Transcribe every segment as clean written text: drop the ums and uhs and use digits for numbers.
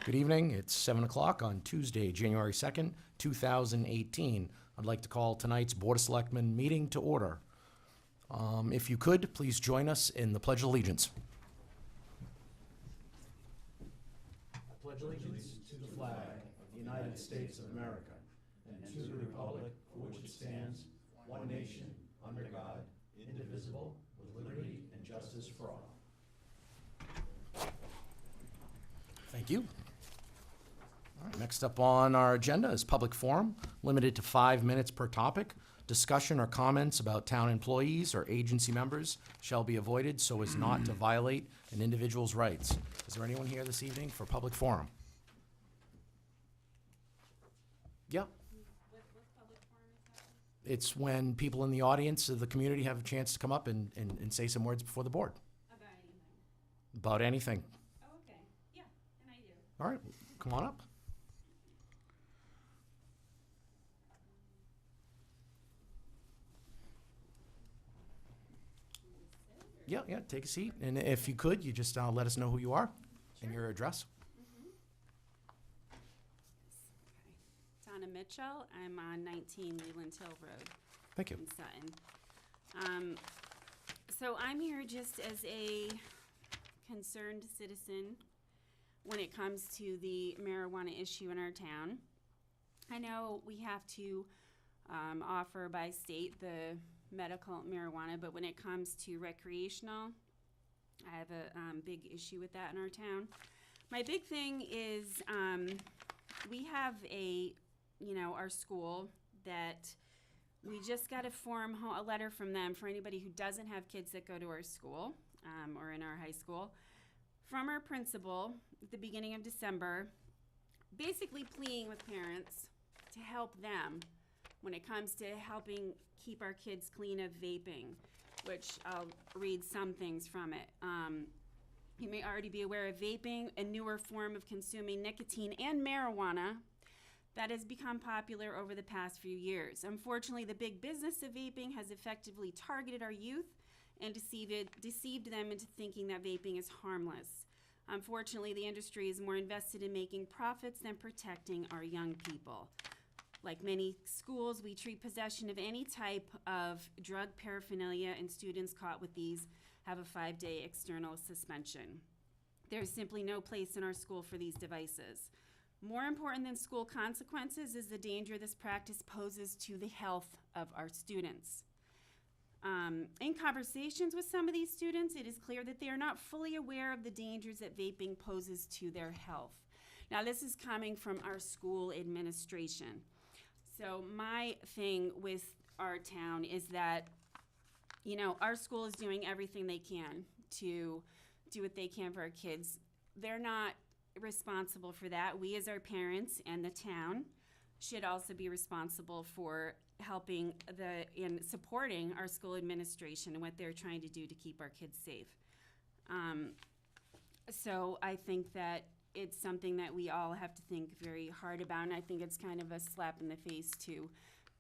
Good evening. It's 7 o'clock on Tuesday, January 2nd, 2018. I'd like to call tonight's Board of Selectmen meeting to order. If you could, please join us in the Pledge of Allegiance. I pledge allegiance to the flag of the United States of America and to the republic for which it stands, one nation, under God, indivisible, with liberty and justice for all. Thank you. All right, next up on our agenda is public forum, limited to 5 minutes per topic. Discussion or comments about town employees or agency members shall be avoided so as not to violate an individual's rights. Is there anyone here this evening for public forum? Yeah. What public forum is that? It's when people in the audience of the community have a chance to come up and say some words before the board. About anything? About anything. Oh, okay. Yeah, and I do. All right, come on up. Yeah, take a seat. And if you could, you just let us know who you are and your address. Okay. Donna Mitchell. I'm on 19 Leland Hill Road Thank you. in Sutton. So I'm here just as a concerned citizen when it comes to the marijuana issue in our town. I know we have to offer by state the medical marijuana, but when it comes to recreational, I have a big issue with that in our town. My big thing is we have our school that we just got a letter from them for anybody who doesn't have kids that go to our school or in our high school, from our principal at the beginning of December, basically pleading with parents to help them when it comes to helping keep our kids clean of vaping, which I'll read some things from it. You may already be aware of vaping, a newer form of consuming nicotine and marijuana that has become popular over the past few years. Unfortunately, the big business of vaping has effectively targeted our youth and deceived them into thinking that vaping is harmless. Unfortunately, the industry is more invested in making profits than protecting our young people. Like many schools, we treat possession of any type of drug paraphernalia, and students caught with these have a 5-day external suspension. There's simply no place in our school for these devices. More important than school consequences is the danger this practice poses to the health of our students. In conversations with some of these students, it is clear that they are not fully aware of the dangers that vaping poses to their health. Now, this is coming from our school administration. So my thing with our town is that, our school is doing everything they can to do what they can for our kids. They're not responsible for that. We as our parents and the town should also be responsible for helping and supporting our school administration and what they're trying to do to keep our kids safe. So I think that it's something that we all have to think very hard about, and I think it's kind of a slap in the face to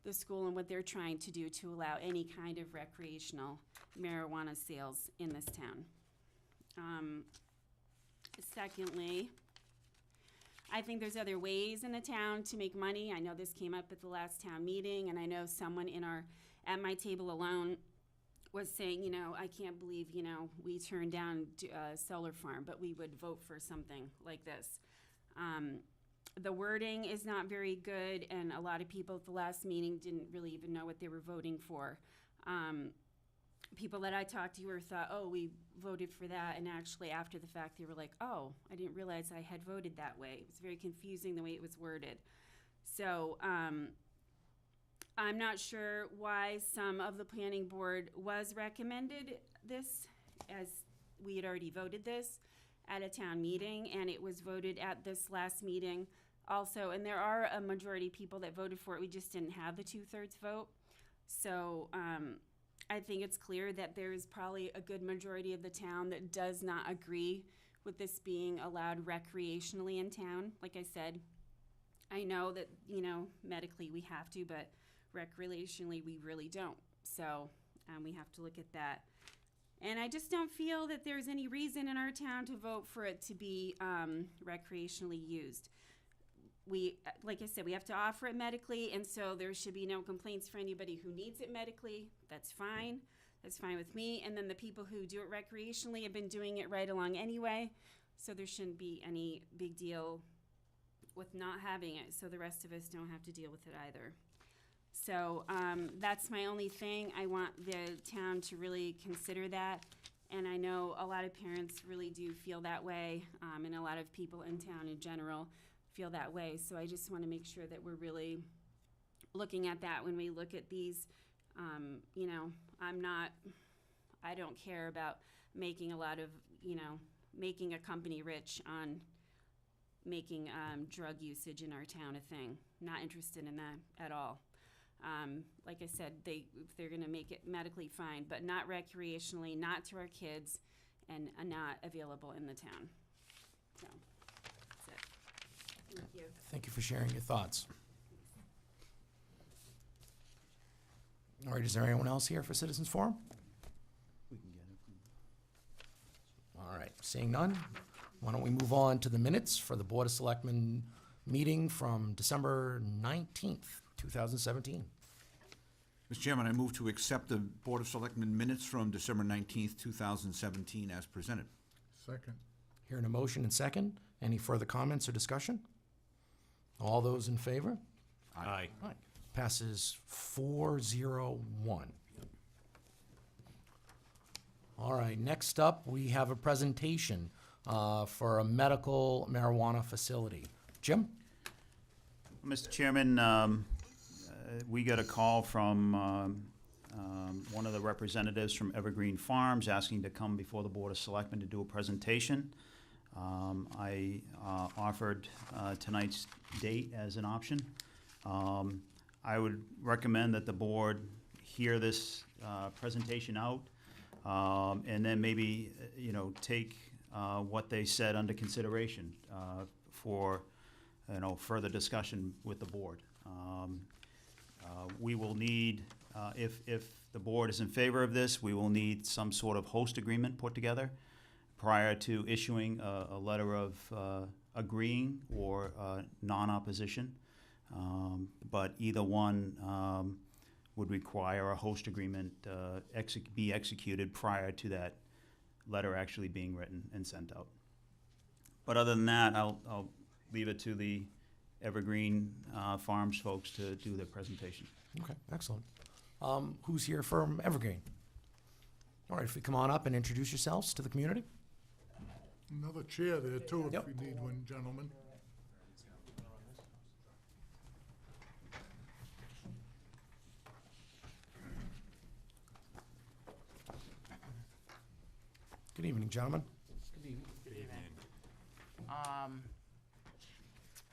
the school and what they're trying to do to allow any kind of recreational marijuana sales in this town. Secondly, I think there's other ways in the town to make money. I know this came up at the last town meeting, and I know someone at my table alone was saying, I can't believe, we turned down a solar farm, but we would vote for something like this. The wording is not very good, and a lot of people at the last meeting didn't really even know what they were voting for. People that I talked to thought, oh, we voted for that, and actually after the fact they were like, oh, I didn't realize I had voted that way. It was very confusing the way it was worded. So I'm not sure why some of the planning board was recommended this, as we had already voted this at a town meeting, and it was voted at this last meeting also. And there are a majority of people that voted for it. We just didn't have the 2/3 vote. So I think it's clear that there is probably a good majority of the town that does not agree with this being allowed recreationally in town. Like I said, I know that, medically we have to, but recreationally we really don't. So we have to look at that. And I just don't feel that there's any reason in our town to vote for it to be recreationally used. We, like I said, we have to offer it medically, and so there should be no complaints for anybody who needs it medically. That's fine. That's fine with me. And then the people who do it recreationally have been doing it right along anyway, so there shouldn't be any big deal with not having it, so the rest of us don't have to deal with it either. So that's my only thing. I want the town to really consider that. And I know a lot of parents really do feel that way, and a lot of people in town in general feel that way. So I just want to make sure that we're really looking at that when we look at these. You know, I don't care about making a lot of, you know, making a company rich on making drug usage in our town a thing. Not interested in that at all. Like I said, if they're going to make it medically, fine, but not recreationally, not to our kids, and not available in the town. So, that's it. Thank you. Thank you for sharing your thoughts. All right, is there anyone else here for Citizens Forum? We can get it. All right, seeing none, why don't we move on to the minutes for the Board of Selectmen meeting from December 19th, 2017. Mr. Chairman, I move to accept the Board of Selectmen minutes from December 19th, 2017 as presented. Second. Hearing a motion and second, any further comments or discussion? All those in favor? Aye. Aye. Passes 4-0-1. All right, next up, we have a presentation for a medical marijuana facility. Jim? Mr. Chairman, we got a call from one of the representatives from Evergreen Farms asking to come before the Board of Selectmen to do a presentation. I offered tonight's date as an option. I would recommend that the board hear this presentation out, and then maybe, take what they said under consideration for, further discussion with the board. We will need, if the board is in favor of this, we will need some sort of host agreement put together prior to issuing a letter of agreeing or non-opposition. But either one would require a host agreement be executed prior to that letter actually being written and sent out. But other than that, I'll leave it to the Evergreen Farms folks to do their presentation. Okay, excellent. Who's here from Evergreen? All right, if we come on up and introduce yourselves to the community. Another chair there too, Yep. if we need one, gentlemen. Good evening, gentlemen. Good evening.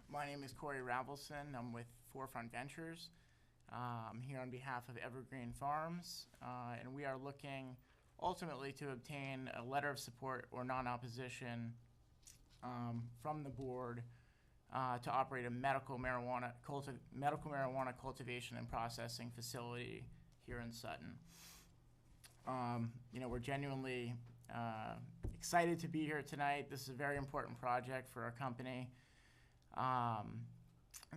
My name is Corey Ravelson. I'm with Forefront Ventures. I'm here on behalf of Evergreen Farms, and we are looking ultimately to obtain a letter of support or non-opposition from the board to operate a medical marijuana cultivation and processing facility here in Sutton. We're genuinely excited to be here tonight. This is a very important project for our company.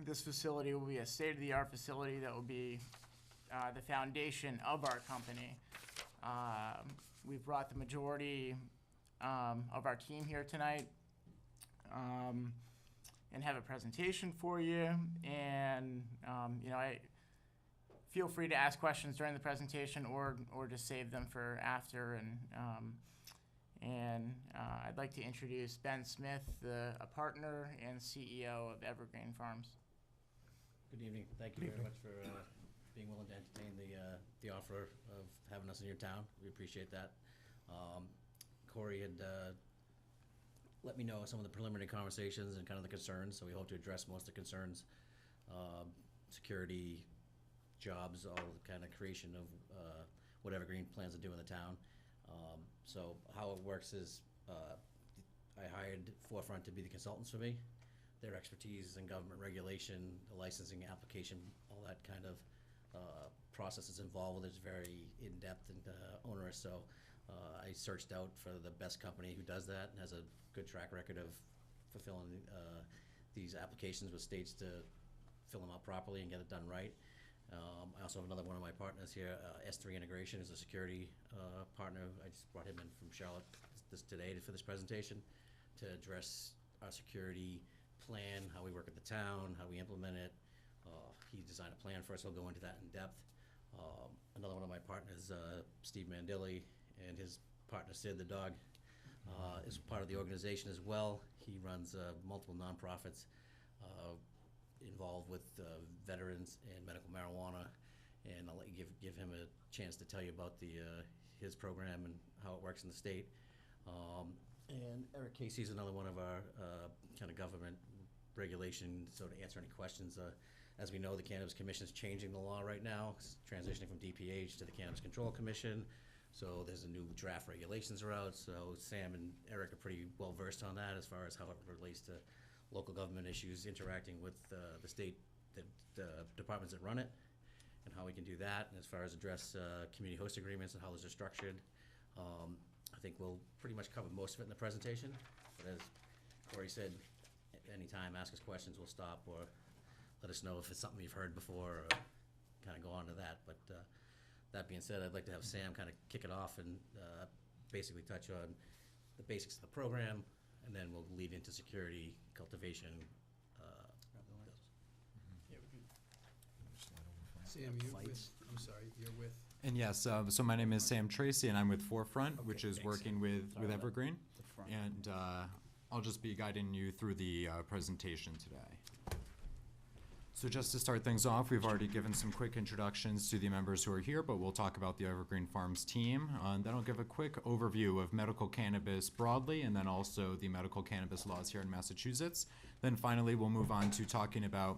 This facility will be a state-of-the-art facility that will be the foundation of our company. We've brought the majority of our team here tonight and have a presentation for you. And I feel free to ask questions during the presentation or just save them for after. And I'd like to introduce Ben Smith, a partner and CEO of Evergreen Farms. Good evening. Thank you very much for being willing to entertain the offer of having us in your town. We appreciate that. Corey had let me know some of the preliminary conversations and kind of the concerns, so we hope to address most of the concerns. Security, jobs, all the kind of creation of what Evergreen plans to do in the town. So how it works is I hired Forefront to be the consultants for me. Their expertise in government regulation, the licensing application, all that kind of process is involved with it is very in-depth and onerous. So I searched out for the best company who does that and has a good track record of fulfilling these applications with states to fill them out properly and get it done right. I also have another one of my partners here, S3 Integration, is a security partner. I just brought him in from Charlotte today for this presentation to address our security plan, how we work at the town, how we implement it. He designed a plan for us. He'll go into that in depth. Another one of my partners, Steve Mandilli, and his partner Sid, the dog, is part of the organization as well. He runs multiple nonprofits involved with veterans and medical marijuana, and I'll let you give him a chance to tell you about his program and how it works in the state. And Eric Casey is another one of our kind of government regulation, so to answer any questions. As we know, the Cannabis Commission is changing the law right now, transitioning from DPH to the Cannabis Control Commission. So there's a new draft regulations are out. So Sam and Eric are pretty well versed on that as far as how it relates to local government issues interacting with the state, the departments that run it, and how we can do that. And as far as address community host agreements and how those are structured, I think we'll pretty much cover most of it in the presentation. But as Corey said, at any time, ask us questions, we'll stop, or let us know if it's something you've heard before, or kind of go on to that. But that being said, I'd like to have Sam kind of kick it off and basically touch on the basics of the program, and then we'll lead into security, cultivation. Sam, you're with, Fights. I'm sorry, you're with, And yes, so my name is Sam Tracy, and I'm with Forefront, which is working with Evergreen. And I'll just be guiding you through the presentation today. So just to start things off, we've already given some quick introductions to the members who are here, but we'll talk about the Evergreen Farms team. Then I'll give a quick overview of medical cannabis broadly, and then also the medical cannabis laws here in Massachusetts. Then finally, we'll move on to talking about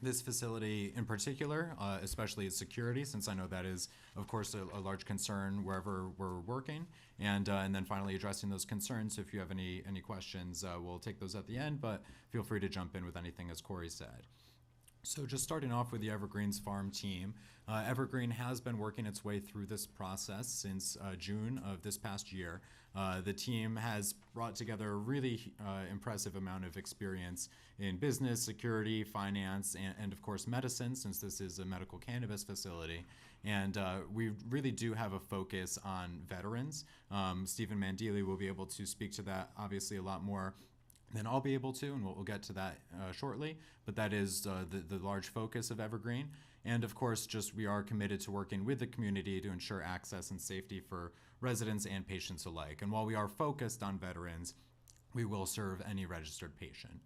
this facility in particular, especially its security, since I know that is, of course, a large concern wherever we're working. And then finally addressing those concerns. If you have any questions, we'll take those at the end, but feel free to jump in with anything, as Corey said. So just starting off with the Evergreen's farm team, Evergreen has been working its way through this process since June of this past year. The team has brought together a really impressive amount of experience in business, security, finance, and of course medicine, since this is a medical cannabis facility. And we really do have a focus on veterans. Stephen Mandili will be able to speak to that obviously a lot more than I'll be able to, and we'll get to that shortly, but that is the large focus of Evergreen. And of course, just we are committed to working with the community to ensure access and safety for residents and patients alike. And while we are focused on veterans, we will serve any registered patient.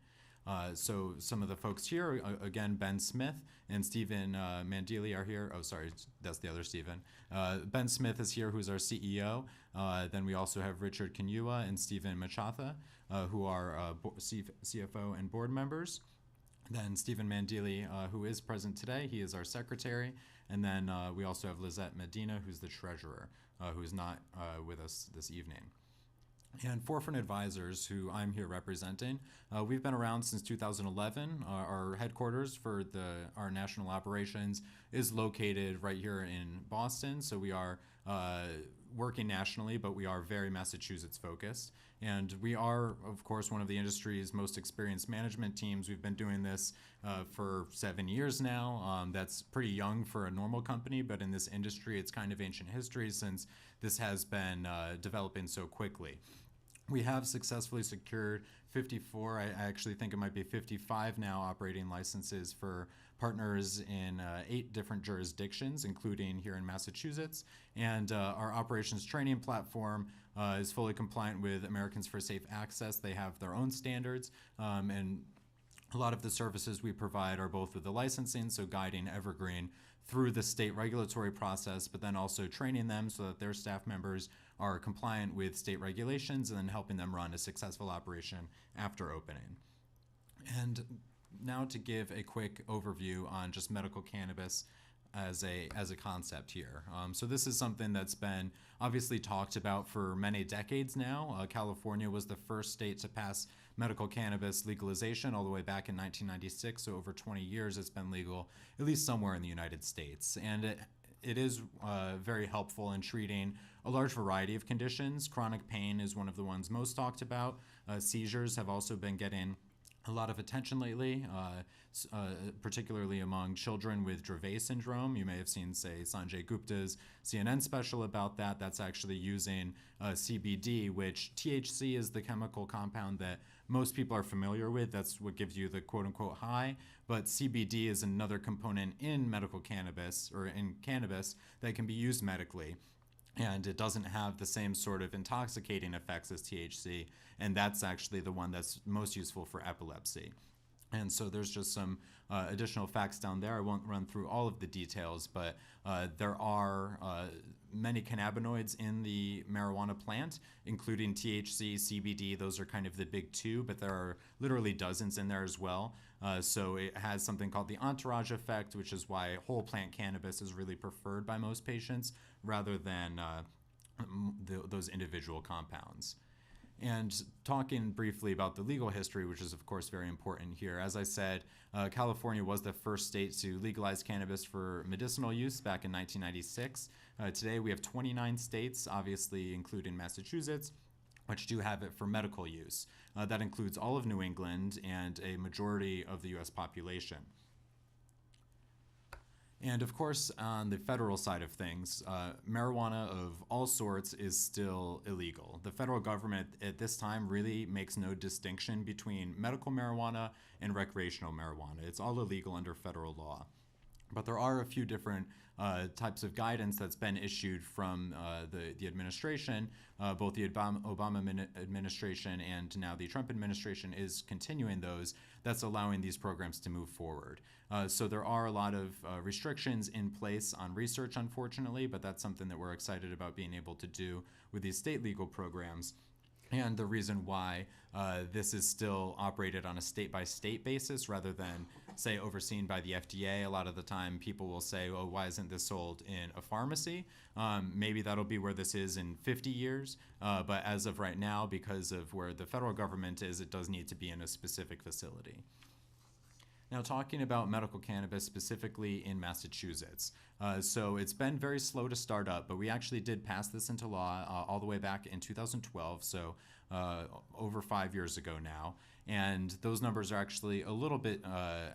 So some of the folks here, again, Ben Smith and Stephen Mandili are here. Oh, sorry, that's the other Stephen. Ben Smith is here, who's our CEO. Then we also have Richard Kanyua and Stephen Machatha, who are CFO and board members. Then Stephen Mandili, who is present today, he is our secretary. And then we also have Lizette Medina, who's the treasurer, who is not with us this evening. And Forefront Advisors, who I'm here representing, we've been around since 2011. Our headquarters for our national operations is located right here in Boston. So we are working nationally, but we are very Massachusetts focused. And we are, of course, one of the industry's most experienced management teams. We've been doing this for 7 years now. That's pretty young for a normal company, but in this industry, it's kind of ancient history since this has been developing so quickly. We have successfully secured 54, I actually think it might be 55 now, operating licenses for partners in 8 different jurisdictions, including here in Massachusetts. And our operations training platform is fully compliant with Americans for Safe Access. They have their own standards, and a lot of the services we provide are both with the licensing, so guiding Evergreen through the state regulatory process, but then also training them so that their staff members are compliant with state regulations, and then helping them run a successful operation after opening. And now to give a quick overview on just medical cannabis as a concept here. So this is something that's been obviously talked about for many decades now. California was the first state to pass medical cannabis legalization all the way back in 1996. So over 20 years it's been legal, at least somewhere in the United States. And it is very helpful in treating a large variety of conditions. Chronic pain is one of the ones most talked about. Seizures have also been getting a lot of attention lately, particularly among children with Dravet syndrome. You may have seen, say, Sanjay Gupta's CNN special about that. That's actually using CBD, which THC is the chemical compound that most people are familiar with. That's what gives you the quote-unquote high. But CBD is another component in medical cannabis, or in cannabis, that can be used medically. And it doesn't have the same sort of intoxicating effects as THC, and that's actually the one that's most useful for epilepsy. And so there's just some additional facts down there. I won't run through all of the details, but there are many cannabinoids in the marijuana plant, including THC, CBD. Those are kind of the big two, but there are literally dozens in there as well. So it has something called the entourage effect, which is why whole plant cannabis is really preferred by most patients rather than those individual compounds. And talking briefly about the legal history, which is of course very important here. As I said, California was the first state to legalize cannabis for medicinal use back in 1996. Today we have 29 states, obviously including Massachusetts, which do have it for medical use. That includes all of New England and a majority of the US population. And of course, on the federal side of things, marijuana of all sorts is still illegal. The federal government at this time really makes no distinction between medical marijuana and recreational marijuana. It's all illegal under federal law. But there are a few different types of guidance that's been issued from the administration. Both the Obama administration and now the Trump administration is continuing those. That's allowing these programs to move forward. So there are a lot of restrictions in place on research, unfortunately, but that's something that we're excited about being able to do with these state legal programs. And the reason why this is still operated on a state-by-state basis rather than, say, overseen by the FDA. A lot of the time people will say, oh, why isn't this sold in a pharmacy? Maybe that'll be where this is in 50 years. But as of right now, because of where the federal government is, it does need to be in a specific facility. Now, talking about medical cannabis specifically in Massachusetts. So it's been very slow to start up, but we actually did pass this into law all the way back in 2012, so over 5 years ago now. And those numbers are actually a little bit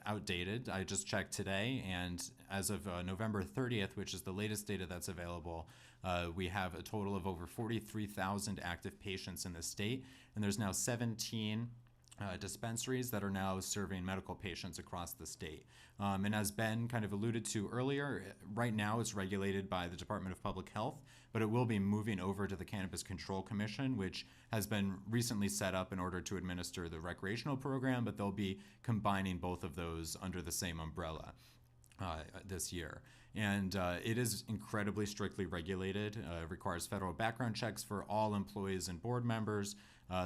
outdated. I just checked today, and as of November 30th, which is the latest data that's available, we have a total of over 43,000 active patients in the state, and there's now 17 dispensaries that are now serving medical patients across the state. And as Ben kind of alluded to earlier, right now it's regulated by the Department of Public Health, but it will be moving over to the Cannabis Control Commission, which has been recently set up in order to administer the recreational program, but they'll be combining both of those under the same umbrella this year. And it is incredibly strictly regulated. It requires federal background checks for all employees and board members.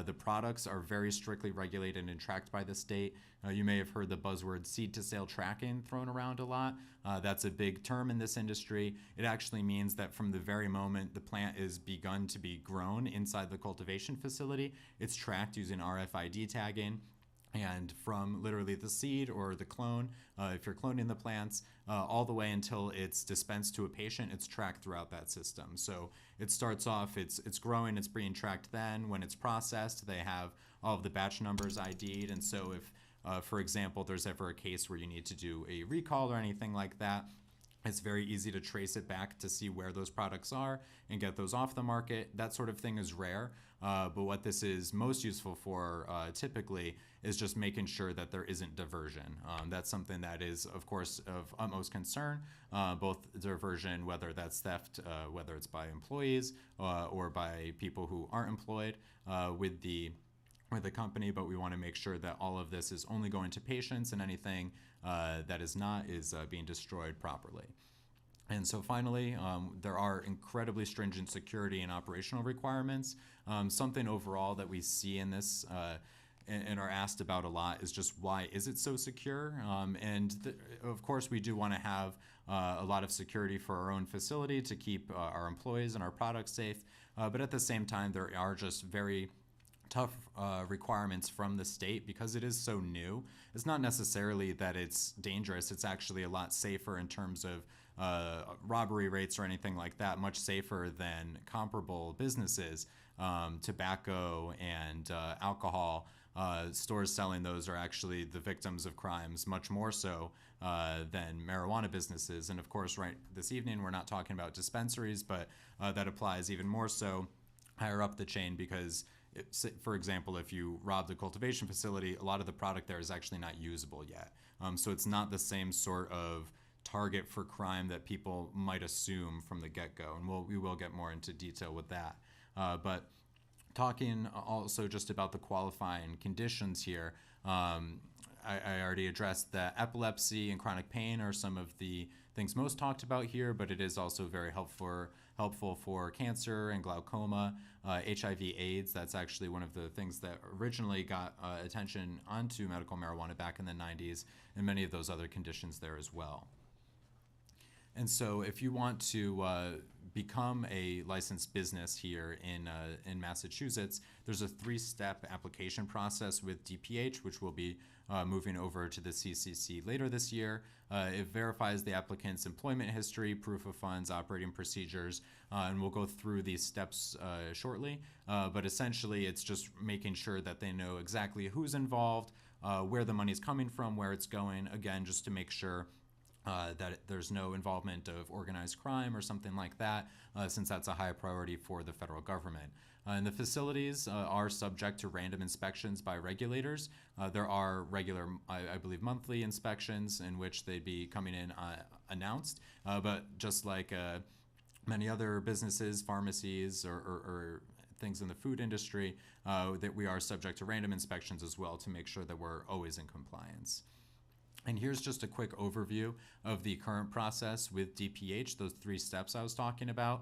The products are very strictly regulated and tracked by the state. You may have heard the buzzword seed-to-sale tracking thrown around a lot. That's a big term in this industry. It actually means that from the very moment the plant is begun to be grown inside the cultivation facility, it's tracked using RFID tagging. And from literally the seed or the clone, if you're cloning the plants, all the way until it's dispensed to a patient, it's tracked throughout that system. So it starts off, it's growing, it's being tracked then. When it's processed, they have all of the batch numbers ID'd. And so if, for example, there's ever a case where you need to do a recall or anything like that, it's very easy to trace it back to see where those products are and get those off the market. That sort of thing is rare, but what this is most useful for typically is just making sure that there isn't diversion. That's something that is, of course, of utmost concern, both diversion, whether that's theft, whether it's by employees or by people who aren't employed with the company, but we want to make sure that all of this is only going to patients and anything that is not is being destroyed properly. And so finally, there are incredibly stringent security and operational requirements. Something overall that we see in this and are asked about a lot is just why is it so secure? Of course, we do want to have a lot of security for our own facility to keep our employees and our products safe, but at the same time, there are just very tough requirements from the state because it is so new. It's not necessarily that it's dangerous. It's actually a lot safer in terms of robbery rates or anything like that, much safer than comparable businesses. Tobacco and alcohol stores selling those are actually the victims of crimes, much more so than marijuana businesses. And of course, right this evening, we're not talking about dispensaries, but that applies even more so higher up the chain because, for example, if you rob the cultivation facility, a lot of the product there is actually not usable yet. So it's not the same sort of target for crime that people might assume from the get-go. And we will get more into detail with that. But talking also just about the qualifying conditions here, I already addressed that epilepsy and chronic pain are some of the things most talked about here, but it is also very helpful for cancer and glaucoma, HIV/AIDS. That's actually one of the things that originally got attention onto medical marijuana back in the 90s, and many of those other conditions there as well. And so if you want to become a licensed business here in Massachusetts, there's a 3-step application process with DPH, which will be moving over to the CCC later this year. It verifies the applicant's employment history, proof of funds, operating procedures, and we'll go through these steps shortly. But essentially, it's just making sure that they know exactly who's involved, where the money's coming from, where it's going, again, just to make sure that there's no involvement of organized crime or something like that, since that's a high priority for the federal government. And the facilities are subject to random inspections by regulators. There are regular, I believe, monthly inspections in which they'd be coming in announced, but just like many other businesses, pharmacies, or things in the food industry, that we are subject to random inspections as well to make sure that we're always in compliance. And here's just a quick overview of the current process with DPH. Those 3 steps I was talking about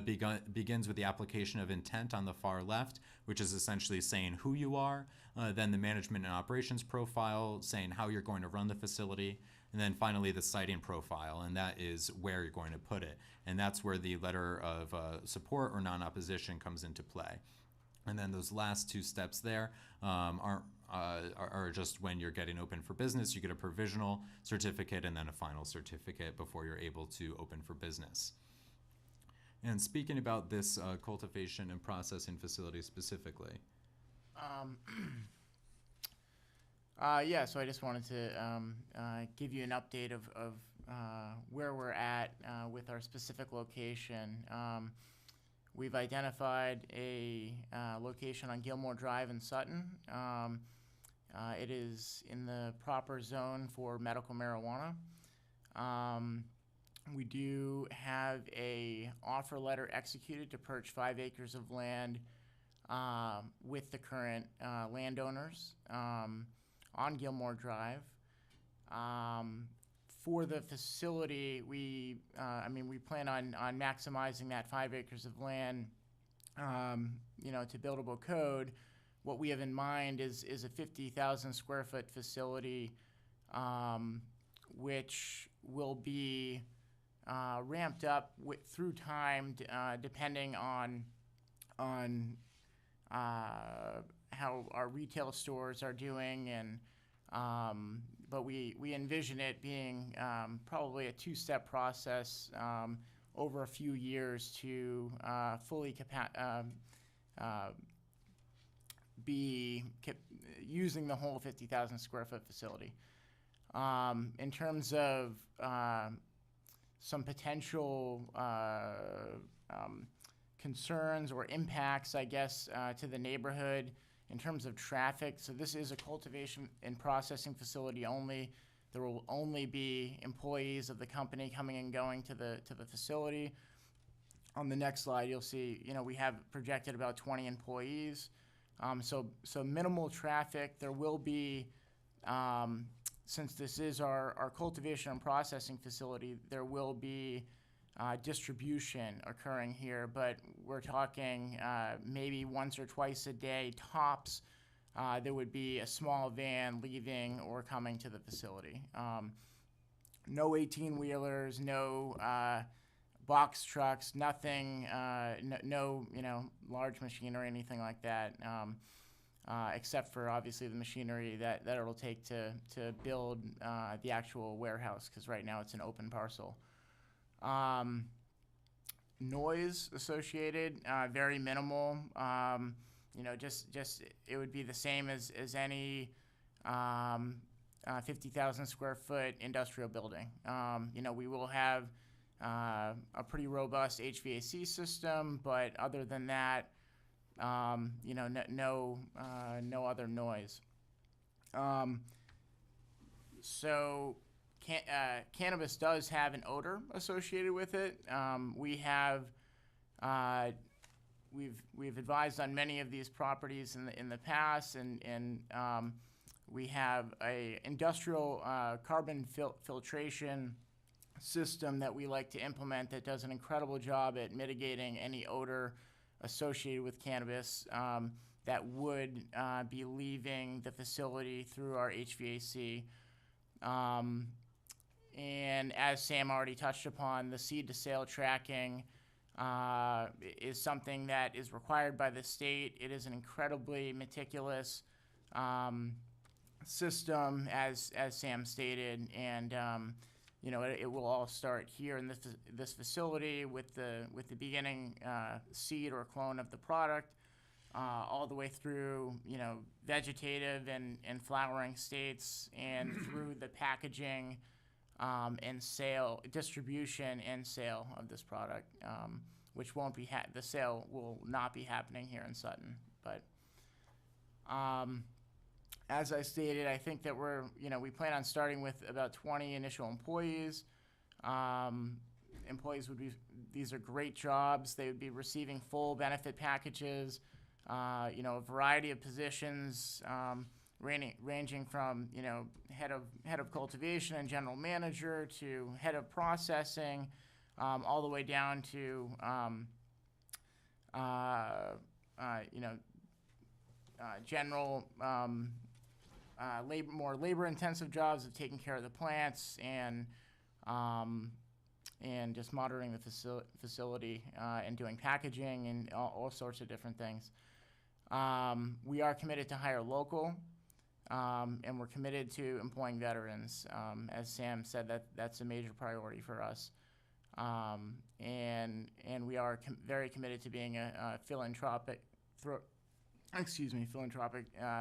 begins with the application of intent on the far left, which is essentially saying who you are, then the management and operations profile, saying how you're going to run the facility, and then finally the siting profile, and that is where you're going to put it. And that's where the letter of support or non-opposition comes into play. And then those last 2 steps there are just when you're getting open for business. You get a provisional certificate and then a final certificate before you're able to open for business. And speaking about this cultivation and processing facility specifically. Yeah, so I just wanted to give you an update of where we're at with our specific location. We've identified a location on Gilmore Drive in Sutton. It is in the proper zone for medical marijuana. We do have a offer letter executed to purchase 5 acres of land with the current landowners on Gilmore Drive. For the facility, we plan on maximizing that 5 acres of land, to buildable code. What we have in mind is a 50,000 square foot facility, which will be ramped up through time, depending on how our retail stores are doing, and but we envision it being probably a 2-step process over a few years to fully be using the whole 50,000 square foot facility. In terms of some potential concerns or impacts, I guess, to the neighborhood in terms of traffic. So this is a cultivation and processing facility only. There will only be employees of the company coming and going to the facility. On the next slide, you'll see, we have projected about 20 employees. So minimal traffic. There will be, since this is our cultivation and processing facility, there will be distribution occurring here, but we're talking maybe once or twice a day tops. There would be a small van leaving or coming to the facility. No 18-wheelers, no box trucks, nothing, no large machine or anything like that. except for obviously the machinery that it'll take to build the actual warehouse, because right now it's an open parcel. Noise associated, very minimal. Just it would be the same as any 50,000 square foot industrial building. We will have a pretty robust HVAC system, but other than that, no other noise. So cannabis does have an odor associated with it. We've advised on many of these properties in the past, and we have a industrial carbon filtration system that we like to implement that does an incredible job at mitigating any odor associated with cannabis that would be leaving the facility through our HVAC. And as Sam already touched upon, the seed to sale tracking is something that is required by the state. It is an incredibly meticulous system, as Sam stated, and it will all start here in this facility with the beginning seed or clone of the product, all the way through vegetative and flowering states, and through the packaging and distribution and sale of this product, which won't be the sale will not be happening here in Sutton. But as I stated, I think that we plan on starting with about 20 initial employees. These are great jobs. They would be receiving full benefit packages, a variety of positions, ranging from head of cultivation and general manager to head of processing, all the way down to general more labor-intensive jobs of taking care of the plants and just monitoring the facility and doing packaging and all sorts of different things. We are committed to hire local, and we're committed to employing veterans. As Sam said, that's a major priority for us. And we are very committed to being a philanthropic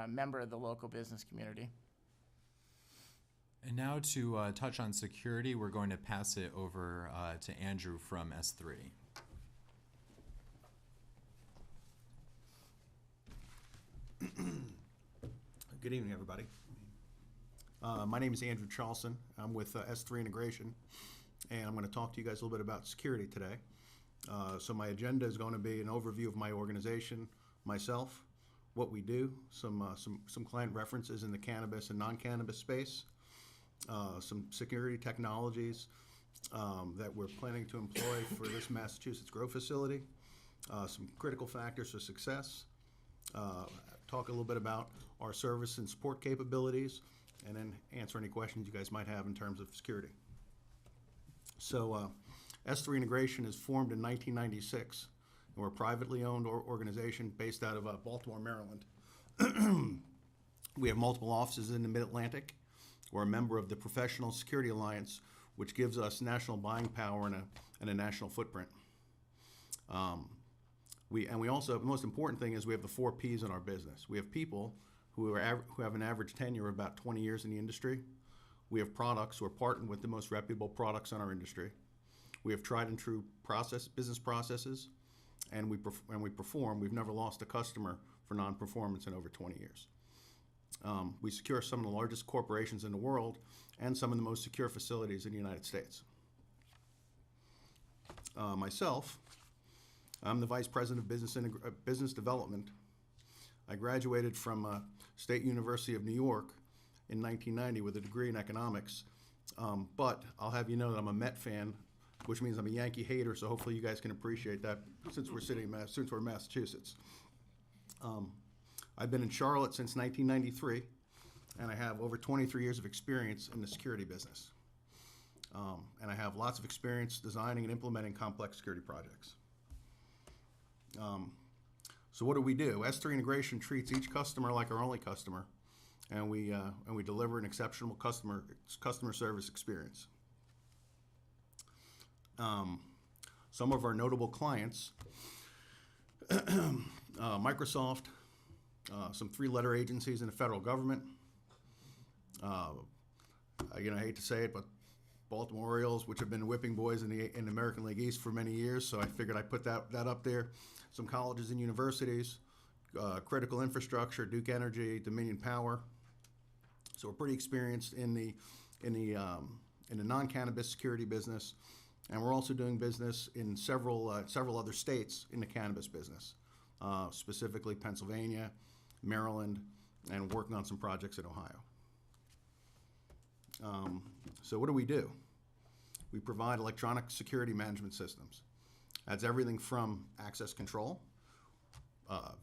member of the local business community. And now to touch on security, we're going to pass it over to Andrew from S3. Good evening, everybody. My name is Andrew Charlson. I'm with S3 Integration, and I'm going to talk to you guys a little bit about security today. So my agenda is going to be an overview of my organization, myself, what we do, some client references in the cannabis and non-cannabis space, some security technologies that we're planning to employ for this Massachusetts grow facility, some critical factors for success, talk a little bit about our service and support capabilities, and then answer any questions you guys might have in terms of security. So S3 Integration is formed in 1996, and we're a privately owned organization based out of Baltimore, Maryland. We have multiple offices in the Mid-Atlantic. We're a member of the Professional Security Alliance, which gives us national buying power and a national footprint. We also, the most important thing is we have the 4 Ps in our business. We have people who have an average tenure of about 20 years in the industry. We have products who are partnered with the most reputable products in our industry. We have tried and true business processes, and we perform. We've never lost a customer for non-performance in over 20 years. We secure some of the largest corporations in the world and some of the most secure facilities in the United States. Myself, I'm the Vice President of Business Development. I graduated from State University of New York in 1990 with a degree in economics, but I'll have you know that I'm a Met fan, which means I'm a Yankee hater, so hopefully you guys can appreciate that since we're in Massachusetts. I've been in Charlotte since 1993, and I have over 23 years of experience in the security business. And I have lots of experience designing and implementing complex security projects. So what do? S3 Integration treats each customer like our only customer, and we deliver an exceptional customer service experience. Some of our notable clients, Microsoft, some three-letter agencies in the federal government. I hate to say it, but Baltimore Orioles, which have been whipping boys in the American League East for many years, so I figured I'd put that up there. Some colleges and universities, critical infrastructure, Duke Energy, Dominion Power. So we're pretty experienced in the non-cannabis security business, and we're also doing business in several other states in the cannabis business, specifically Pennsylvania, Maryland, and working on some projects in Ohio. So what do? We provide electronic security management systems. That's everything from access control,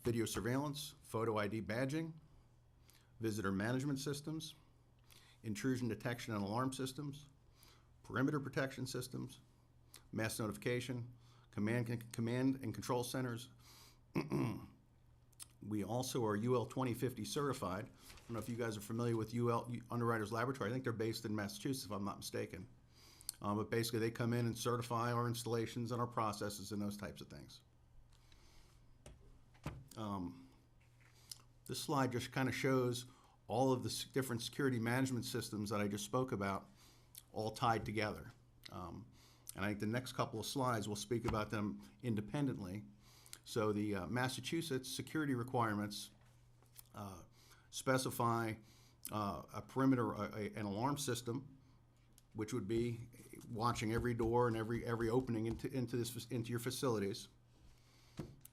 video surveillance, photo ID badging, visitor management systems, intrusion detection and alarm systems, perimeter protection systems, mass notification, command and control centers. We also are UL 2050 certified. I don't know if you guys are familiar with UL Underwriters Laboratory. I think they're based in Massachusetts, if I'm not mistaken. But basically, they come in and certify our installations and our processes and those types of things. This slide just kind of shows all of the different security management systems that I just spoke about, all tied together. And I think the next couple of slides will speak about them independently. So the Massachusetts security requirements specify a perimeter, an alarm system, which would be watching every door and every opening into your facilities.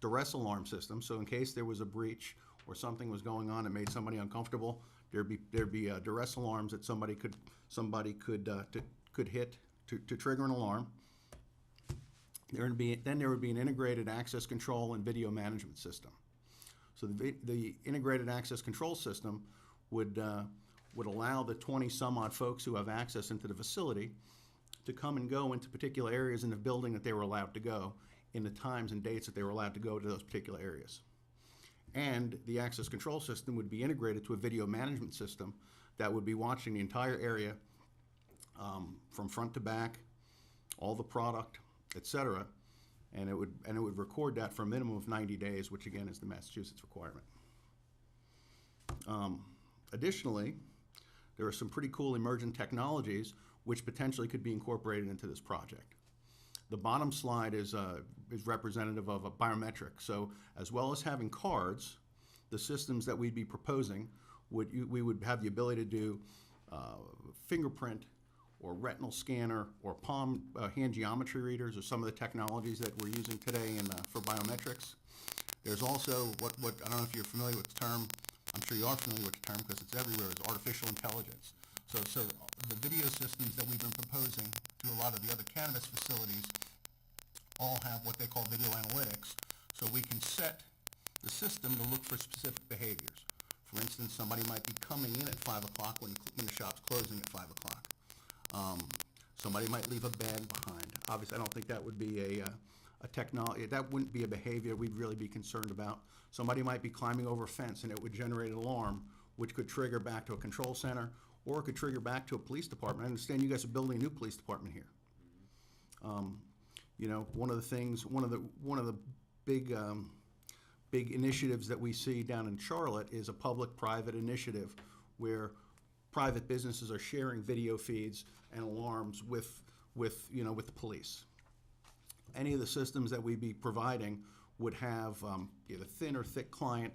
Duress alarm system, so in case there was a breach or something was going on that made somebody uncomfortable, there'd be duress alarms that somebody could hit to trigger an alarm. There would be an integrated access control and video management system. So the integrated access control system would allow the 20 some odd folks who have access into the facility to come and go into particular areas in the building that they were allowed to go in the times and dates that they were allowed to go to those particular areas. And the access control system would be integrated to a video management system that would be watching the entire area from front to back, all the product, etc. And it would record that for a minimum of 90 days, which again is the Massachusetts requirement. Additionally, there are some pretty cool emergent technologies which potentially could be incorporated into this project. The bottom slide is representative of a biometric. So as well as having cards, the systems that we'd be proposing we would have the ability to do fingerprint or retinal scanner or palm hand geometry readers, or some of the technologies that we're using today for biometrics. There's also what I don't know if you're familiar with the term. I'm sure you are familiar with the term because it's everywhere. Is artificial intelligence. So the video systems that we've been proposing to a lot of the other cannabis facilities all have what they call video analytics. So we can set the system to look for specific behaviors. For instance, somebody might be coming in at 5 o'clock when the shop's closing at 5 o'clock. Somebody might leave a bag behind. Obviously, I don't think that would be a technology. That wouldn't be a behavior we'd really be concerned about. Somebody might be climbing over a fence and it would generate an alarm, which could trigger back to a control center, or it could trigger back to a police department. I understand you guys are building a new police department here. One of the big initiatives that we see down in Charlotte is a public-private initiative where private businesses are sharing video feeds and alarms with the police. Any of the systems that we'd be providing would have either thin or thick client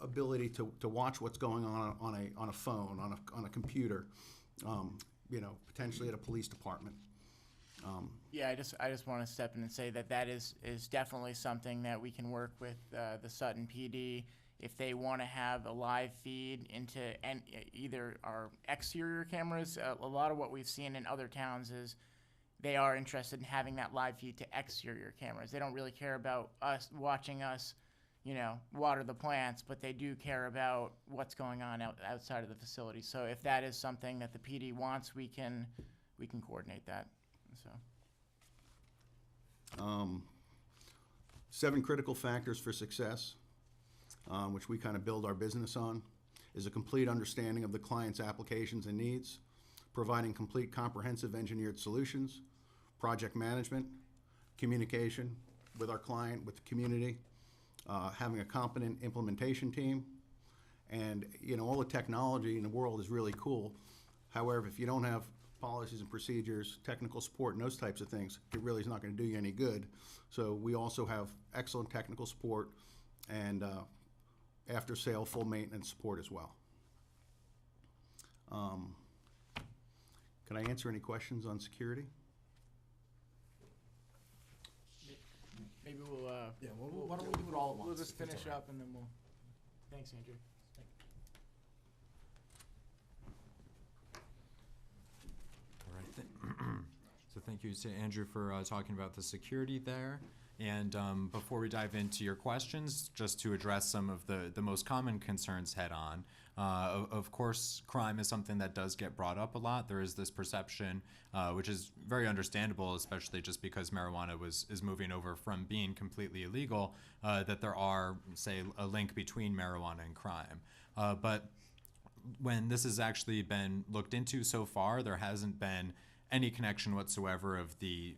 ability to watch what's going on a phone, on a computer, potentially at a police department. Yeah, I just want to step in and say that is definitely something that we can work with the Sutton PD if they want to have a live feed into either our exterior cameras. A lot of what we've seen in other towns is they are interested in having that live feed to exterior cameras. They don't really care about us watching us, water the plants, but they do care about what's going on outside of the facility. So if that is something that the PD wants, we can coordinate that. So. 7 critical factors for success, which we kind of build our business on, is a complete understanding of the client's applications and needs, providing complete comprehensive engineered solutions, project management, communication with our client, with the community, having a competent implementation team, and all the technology in the world is really cool. However, if you don't have policies and procedures, technical support, and those types of things, it really is not going to do you any good. So we also have excellent technical support and after-sale full maintenance support as well. Can I answer any questions on security? Maybe we'll, Yeah, why don't we do it all at once? we'll just if it's finish all right. up and then we'll, thanks, Andrew. All right. So thank you to Andrew for talking about the security there. And before we dive into your questions, just to address some of the most common concerns head on. Of course, crime is something that does get brought up a lot. There is this perception, which is very understandable, especially just because marijuana is moving over from being completely illegal, that there are, say, a link between marijuana and crime. But when this has actually been looked into so far, there hasn't been any connection whatsoever of the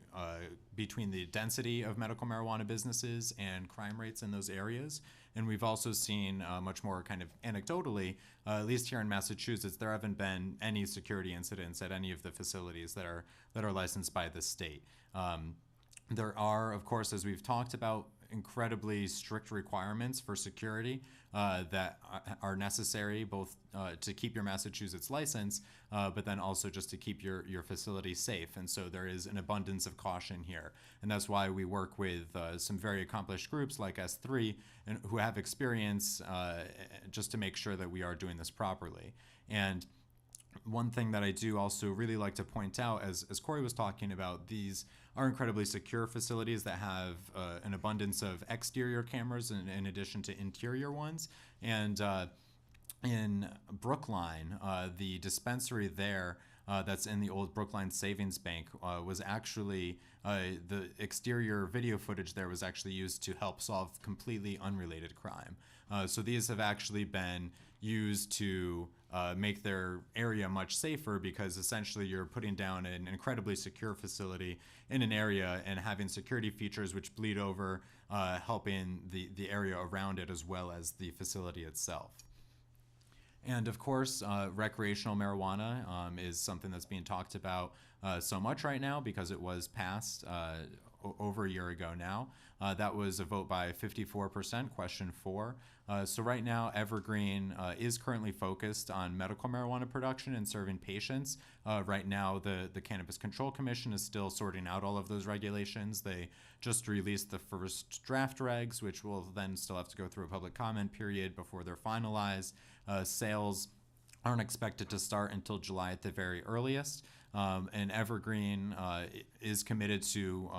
between the density of medical marijuana businesses and crime rates in those areas. And we've also seen much more kind of anecdotally, at least here in Massachusetts, there haven't been any security incidents at any of the facilities that are licensed by the state. There are, of course, as we've talked about, incredibly strict requirements for security that are necessary both to keep your Massachusetts license, but then also just to keep your facility safe. And so there is an abundance of caution here. And that's why we work with some very accomplished groups like S3 and who have experience just to make sure that we are doing this properly. And one thing that I do also really like to point out, as Corey was talking about, these are incredibly secure facilities that have an abundance of exterior cameras in addition to interior ones. And in Brookline, the dispensary there that's in the old Brookline Savings Bank was actually, the exterior video footage there was actually used to help solve completely unrelated crime. So these have actually been used to make their area much safer, because essentially you're putting down an incredibly secure facility in an area and having security features which bleed over, helping the area around it as well as the facility itself. And of course, recreational marijuana is something that's being talked about so much right now because it was passed over a year ago now. That was a vote by 54%, question 4. So right now, Evergreen is currently focused on medical marijuana production and serving patients. Right now, the Cannabis Control Commission is still sorting out all of those regulations. They just released the first draft regs, which will then still have to go through a public comment period before they're finalized. Sales aren't expected to start until July at the very earliest. And Evergreen is committed to,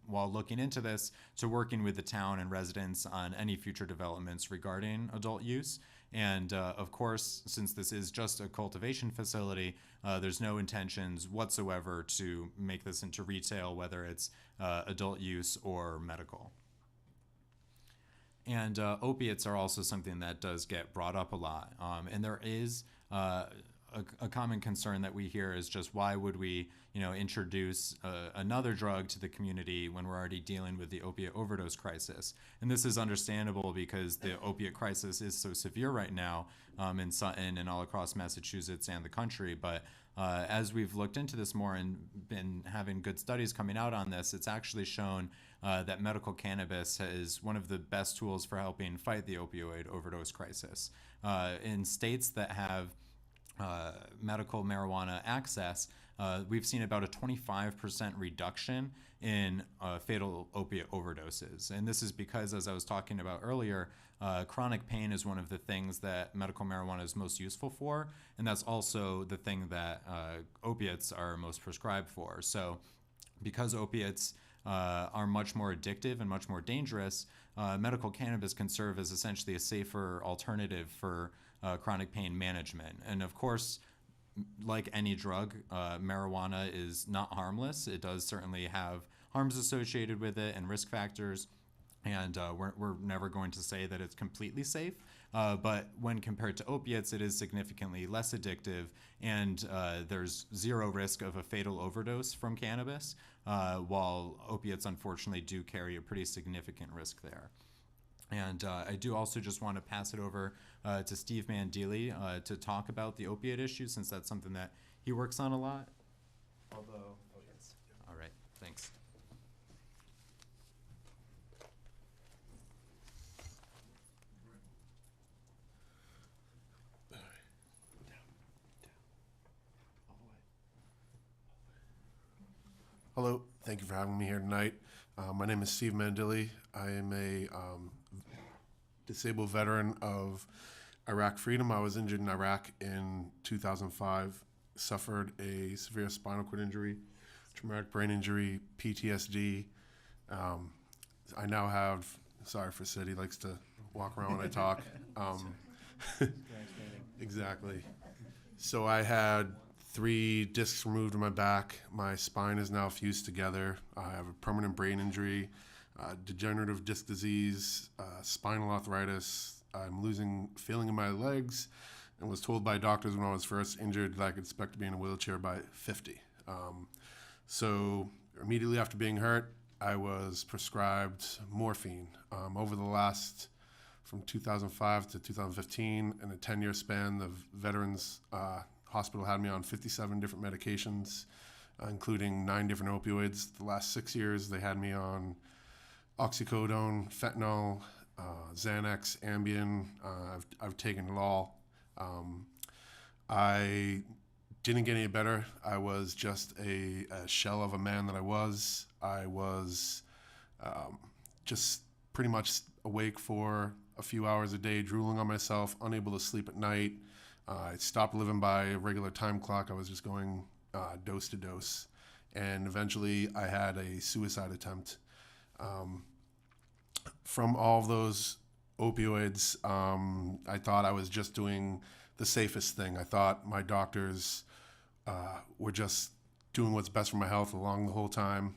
while looking into this, to working with the town and residents on any future developments regarding adult use. And of course, since this is just a cultivation facility, there's no intentions whatsoever to make this into retail, whether it's adult use or medical. And opiates are also something that does get brought up a lot. And there is a common concern that we hear is just why would we, introduce another drug to the community when we're already dealing with the opiate overdose crisis? And this is understandable because the opiate crisis is so severe right now in Sutton and all across Massachusetts and the country. But as we've looked into this more and been having good studies coming out on this, it's actually shown that medical cannabis is one of the best tools for helping fight the opioid overdose crisis. In states that have medical marijuana access, we've seen about a 25% reduction in fatal opiate overdoses. And this is because, as I was talking about earlier, chronic pain is one of the things that medical marijuana is most useful for, and that's also the thing that opiates are most prescribed for. So because opiates are much more addictive and much more dangerous, medical cannabis can serve as essentially a safer alternative for chronic pain management. And of course, like any drug, marijuana is not harmless. It does certainly have harms associated with it and risk factors. And we're never going to say that it's completely safe, but when compared to opiates, it is significantly less addictive, and there's zero risk of a fatal overdose from cannabis, while opiates unfortunately do carry a pretty significant risk there. And I do also just want to pass it over to Steve Mandili to talk about the opiate issue, since that's something that he works on a lot. Although, oh yes. All right, thanks. Hello, thank you for having me here tonight. My name is Steve Mandili. I am a disabled veteran of Iraq Freedom. I was injured in Iraq in 2005, suffered a severe spinal cord injury, traumatic brain injury, PTSD. I now have, sorry for Sid, he likes to walk around when I talk. Exactly. So I had 3 discs removed in my back. My spine is now fused together. I have a permanent brain injury, degenerative disc disease, spinal arthritis. I'm losing feeling in my legs, and was told by doctors when I was first injured that I could expect to be in a wheelchair by 50. So immediately after being hurt, I was prescribed morphine. Over the last, from 2005 to 2015, in a 10-year span, the Veterans Hospital had me on 57 different medications, including 9 different opioids. The last 6 years, they had me on oxycodone, fentanyl, Xanax, Ambien. I've taken it all. I didn't get any better. I was just a shell of a man that I was. I was just pretty much awake for a few hours a day, drooling on myself, unable to sleep at night. I stopped living by a regular time clock. I was just going dose to dose. And eventually I had a suicide attempt. From all of those opioids, I thought I was just doing the safest thing. I thought my doctors were just doing what's best for my health along the whole time,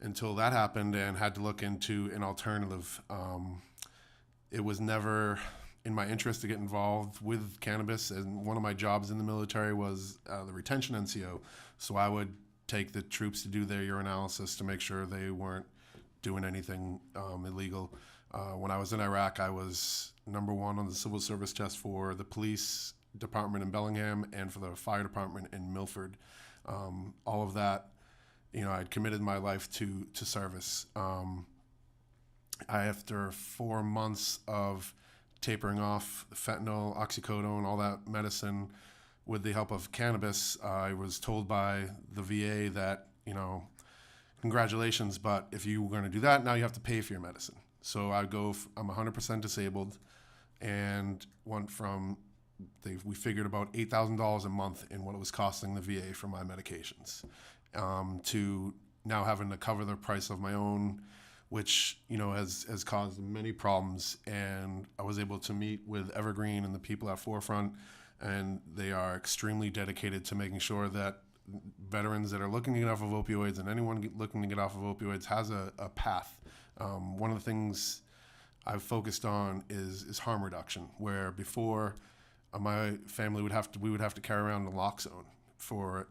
until that happened and had to look into an alternative. It was never in my interest to get involved with cannabis, and one of my jobs in the military was the retention NCO. So I would take the troops to do their urinalysis to make sure they weren't doing anything illegal. When I was in Iraq, I was #1 on the civil service test for the police department in Bellingham and for the fire department in Milford. All of that, I'd committed my life to service. After 4 months of tapering off fentanyl, oxycodone, all that medicine, with the help of cannabis, I was told by the VA that, congratulations, but if you were going to do that, now you have to pay for your medicine. So I'm 100% disabled, and went from, we figured about $8,000 a month in what it was costing the VA for my medications, to now having to cover the price of my own, which has caused many problems. And I was able to meet with Evergreen and the people at Forefront, and they are extremely dedicated to making sure that veterans that are looking to get off of opioids, and anyone looking to get off of opioids, has a path. One of the things I've focused on is harm reduction, where before my family we would have to carry around naloxone for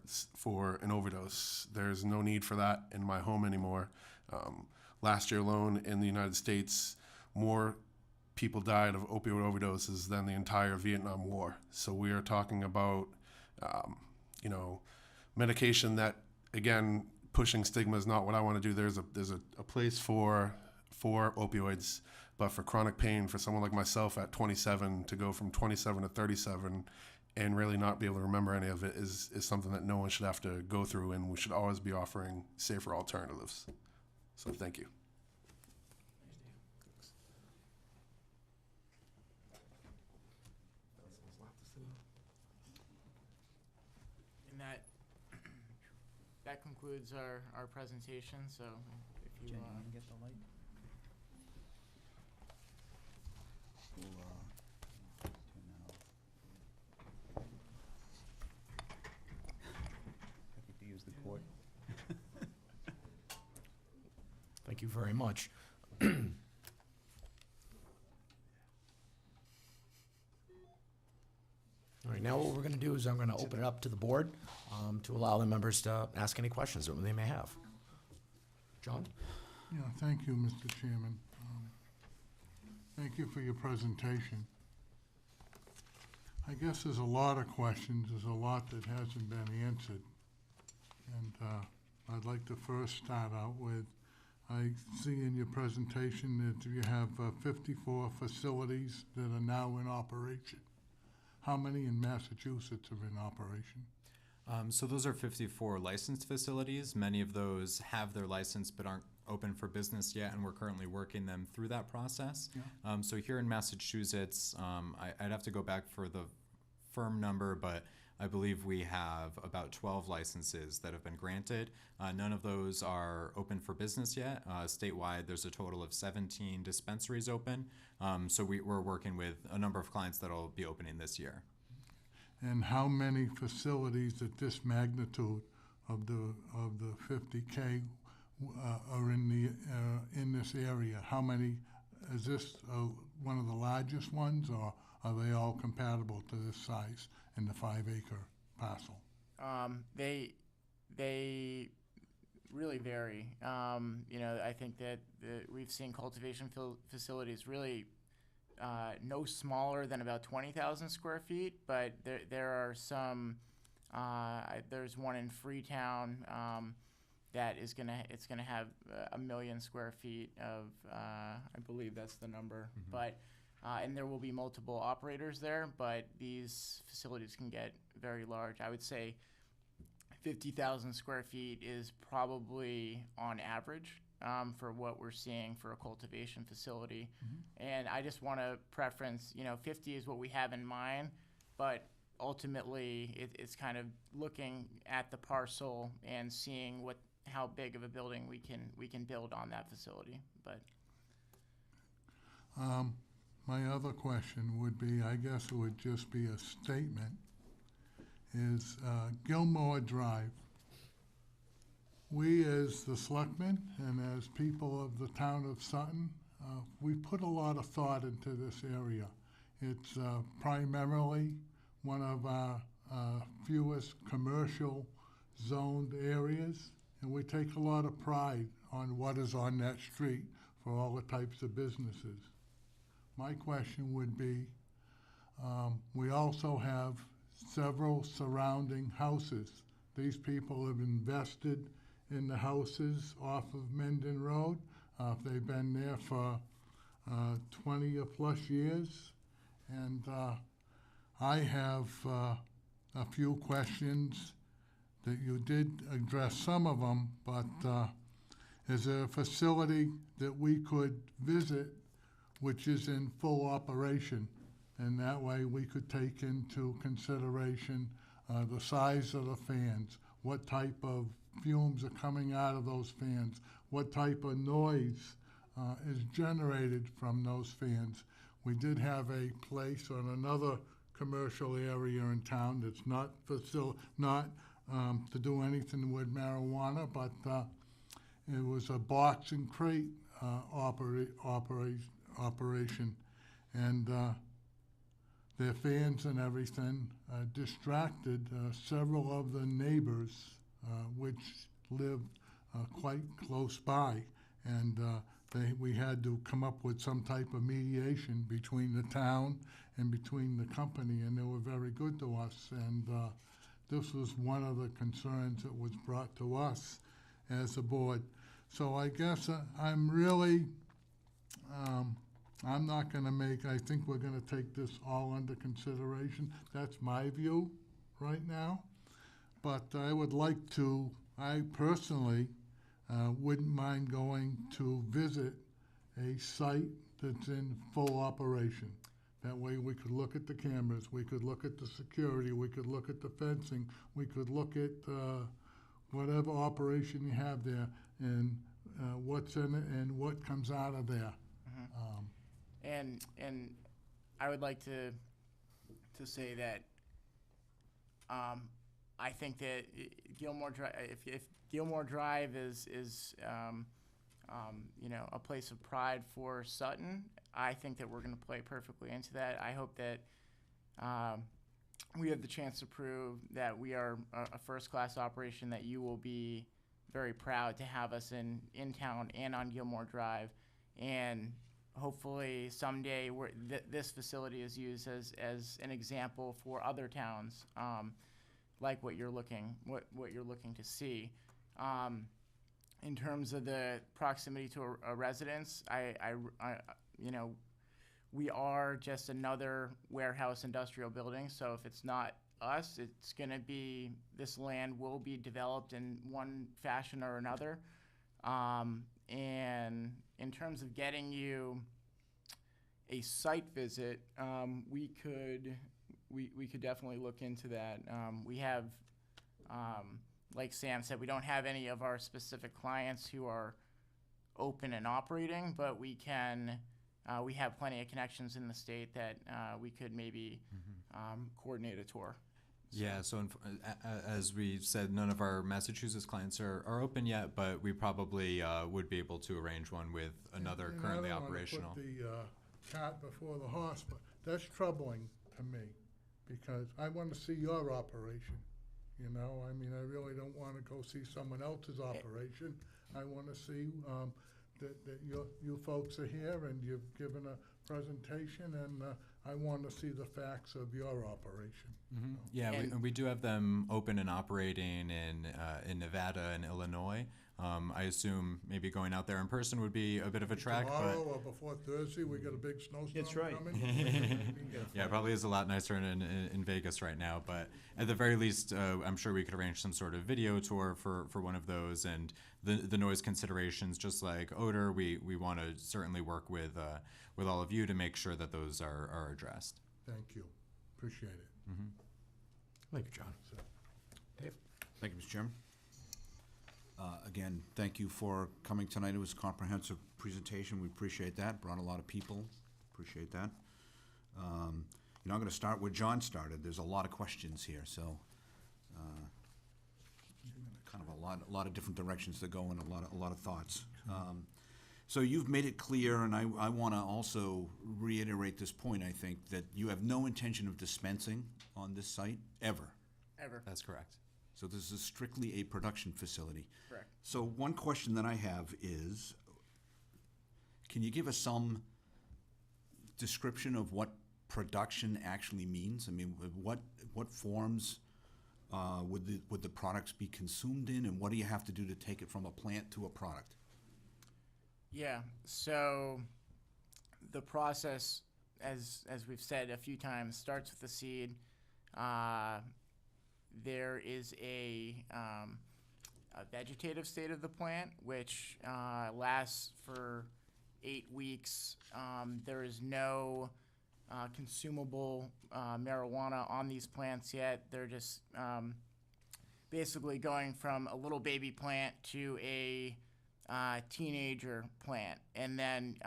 an overdose. There's no need for that in my home anymore. Last year alone in the United States, more people died of opioid overdoses than the entire Vietnam War. So we are talking about, medication that, again, pushing stigma is not what I want to do. There's a place for opioids, but for chronic pain, for someone like myself at 27, to go from 27 to 37 and really not be able to remember any of it is something that no one should have to go through, and we should always be offering safer alternatives. So thank you. And that concludes our presentation, so if you get the light? Happy to use the court. Thank you very much. All right, now what we're gonna do is I'm gonna open it up to the board, to allow the members to ask any questions that they may have. John? Yeah, thank you, Mr. Chairman. Thank you for your presentation. I guess there's a lot of questions, there's a lot that hasn't been answered. And I'd like to first start out with, I see in your presentation that you have 54 facilities that are now in operation. How many in Massachusetts are in operation? So those are 54 licensed facilities. Many of those have their license but aren't open for business yet, and we're currently working them through that process. Yeah. So here in Massachusetts, I'd have to go back for the firm number, but I believe we have about 12 licenses that have been granted. None of those are open for business yet. Statewide, there's a total of 17 dispensaries open. So we're working with a number of clients that'll be opening this year. And how many facilities at this magnitude of the 50K are in this area? How many, is this one of the largest ones, or are they all compatible to this size in the 5-acre parcel? They really vary. I think that we've seen cultivation facilities really no smaller than about 20,000 square feet, but there are some. There's one in Freetown that it's gonna have 1 million square feet of. I believe that's the number, but. And there will be multiple operators there, but these facilities can get very large. I would say 50,000 square feet is probably on average for what we're seeing for a cultivation facility. And I just want to preference, 50 is what we have in mind, but ultimately it's kind of looking at the parcel and seeing how big of a building we can build on that facility. But my other question would be, I guess it would just be a statement, is Gilmore Drive. We as the Selectmen and as people of the town of Sutton, we put a lot of thought into this area. It's primarily one of our fewest commercial zoned areas, and we take a lot of pride on what is on that street for all the types of businesses. My question would be, we also have several surrounding houses. These people have invested in the houses off of Mendon Road. They've been there for 20 or plus years. And I have a few questions that you did address some of them, but is there a facility that we could visit which is in full operation? And that way we could take into consideration the size of the fans, what type of fumes are coming out of those fans, what type of noise is generated from those fans. We did have a place on another commercial area in town that's not to do anything with marijuana, but it was a box and crate operation, and their fans and everything distracted several of the neighbors which lived quite close by, and we had to come up with some type of mediation between the town and between the company, and they were very good to us, and this was one of the concerns that was brought to us as a board. So I guess I'm really, I'm not going to I think we're going to take this all under consideration. That's my view right now. But I would like to, I personally wouldn't mind going to visit a site that's in full operation. That way we could look at the cameras, we could look at the security, we could look at the fencing, we could look at whatever operation you have there, and what's in it and what comes out of there. And I would like to say that I think that Gilmore Drive, if Gilmore Drive is a place of pride for Sutton, I think that we're going to play perfectly into that. I hope that we have the chance to prove that we are a first-class operation, that you will be very proud to have us in town and on Gilmore Drive. And hopefully someday this facility is used as an example for other towns, like what you're looking to see. In terms of the proximity to a residence, you know, we are just another warehouse industrial building. So if it's not us, it's going to be, this land will be developed in one fashion or another. And in terms of getting you a site visit, we could definitely look into that. We have, like Sam said, we don't have any of our specific clients who are open and operating, but we can, we have plenty of connections in the state that we could maybe coordinate a tour. Yeah, so as we said, none of our Massachusetts clients are open yet, but we probably would be able to arrange one with another And currently I don't operational. wanna put the cart before the horse, but that's troubling to me, because I want to see your operation. You know, I mean, I really don't want to go see someone else's operation. I want to see that you folks are here and you've given a presentation, and I want to see the facts of your operation. Yeah, And- we do have them open and operating in Nevada and Illinois. I assume maybe going out there in person would be a bit of a trek, Tomorrow but or before Thursday, we got a big snowstorm That's right. coming. yeah, it probably is a lot nicer in Vegas right now. But at the very least, I'm sure we could arrange some sort of video tour for one of those. And the noise considerations, just like odor, we want to certainly work with all of you to make sure that those are addressed. Thank you. Appreciate it. Thank you, John. Dave? Thank you, Mr. Chairman. Again, thank you for coming tonight. It was a comprehensive presentation. We appreciate that. Brought a lot of people. Appreciate that. I'm going to start where John started. There's a lot of questions here, so kind of a lot of different directions to go in, a lot of thoughts. So you've made it clear, and I want to also reiterate this point, I think, that you have no intention of dispensing on this site, ever. Ever. That's correct. So this is strictly a production facility. Correct. So one question that I have is, can you give us some description of what production actually means? I mean, what forms would the products be consumed in, and what do you have to do to take it from a plant to a product? Yeah, so the process, as we've said a few times, starts with the seed. There is a vegetative state of the plant, which lasts for 8 weeks. There is no consumable marijuana on these plants yet. They're just basically going from a little baby plant to a teenager plant, and then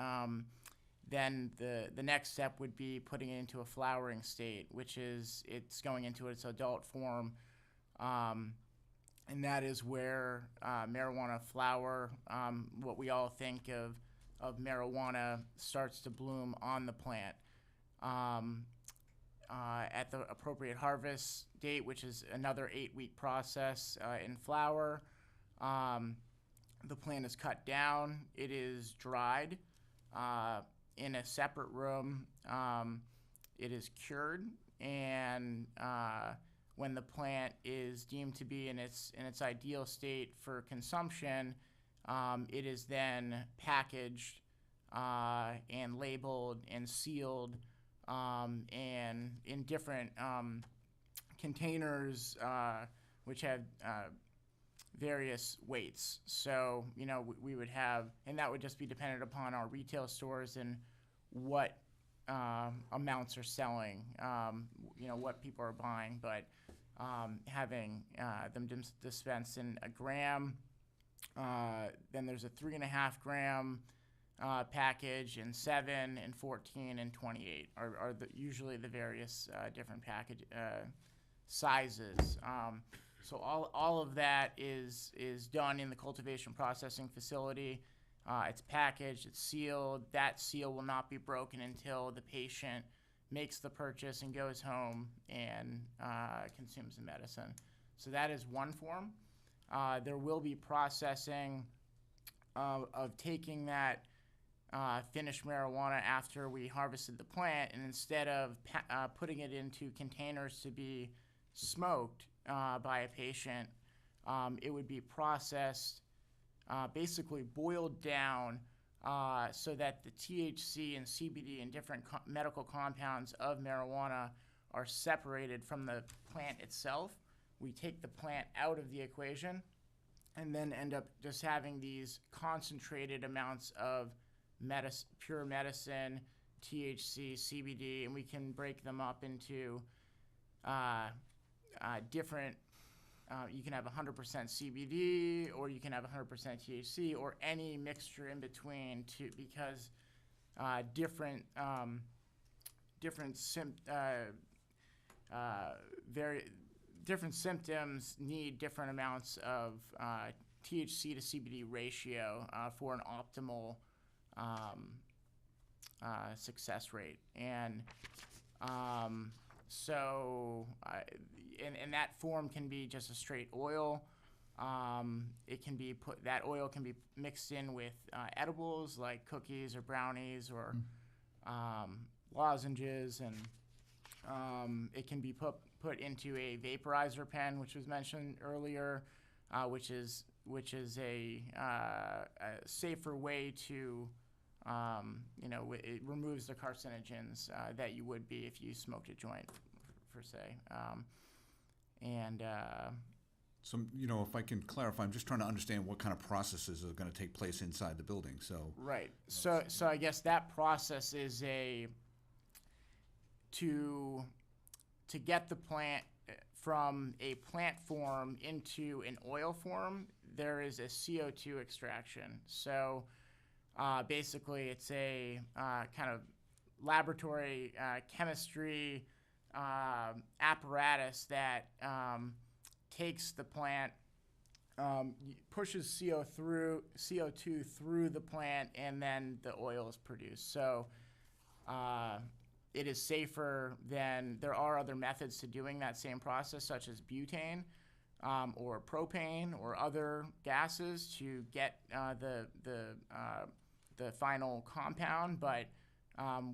the next step would be putting it into a flowering state, which is it's going into its adult form, and that is where marijuana flower, what we all think of marijuana, starts to bloom on the plant. At the appropriate harvest date, which is another 8-week process in flower, the plant is cut down. It is dried in a separate room. It is cured, and when the plant is deemed to be in its ideal state for consumption, it is then packaged and labeled and sealed, and in different containers, which have various weights. So, you know, we would have, and that would just be dependent upon our retail stores and what amounts are selling, you know, what people are buying, but having them dispensed in a gram. Then there's a 3.5 gram package, and 7 and 14 and 28 are usually the various different package sizes. So all of that is done in the cultivation processing facility. It's packaged, it's sealed. That seal will not be broken until the patient makes the purchase and goes home and consumes the medicine. So that is one form. There will be processing of taking that finished marijuana after we harvested the plant, and instead of putting it into containers to be smoked by a patient, it would be processed, basically boiled down, so that the THC and CBD and different medical compounds of marijuana are separated from the plant itself. We take the plant out of the equation and then end up just having these concentrated amounts of pure medicine, THC, CBD, and we can break them up into different. You can have 100% CBD, or you can have 100% THC, or any mixture in between, because different symptoms need different amounts of THC to CBD ratio for an optimal success rate. And and that form can be just a straight oil. It can be that oil can be mixed in with edibles like cookies or brownies or lozenges, and it can be put into a vaporizer pen, which was mentioned earlier, which is a safer way to, it removes the carcinogens that you would be if you smoked a joint, per se. So, if I can clarify, I'm just trying to understand what kind of processes are going to take place inside the building, so. Right. So I guess that process is to get the plant from a plant form into an oil form, there is a CO2 extraction. So basically it's a kind of laboratory chemistry apparatus that takes the plant, pushes CO2 through the plant, and then the oil is produced. So it is safer than, there are other methods to doing that same process, such as butane or propane or other gases to get the final compound. But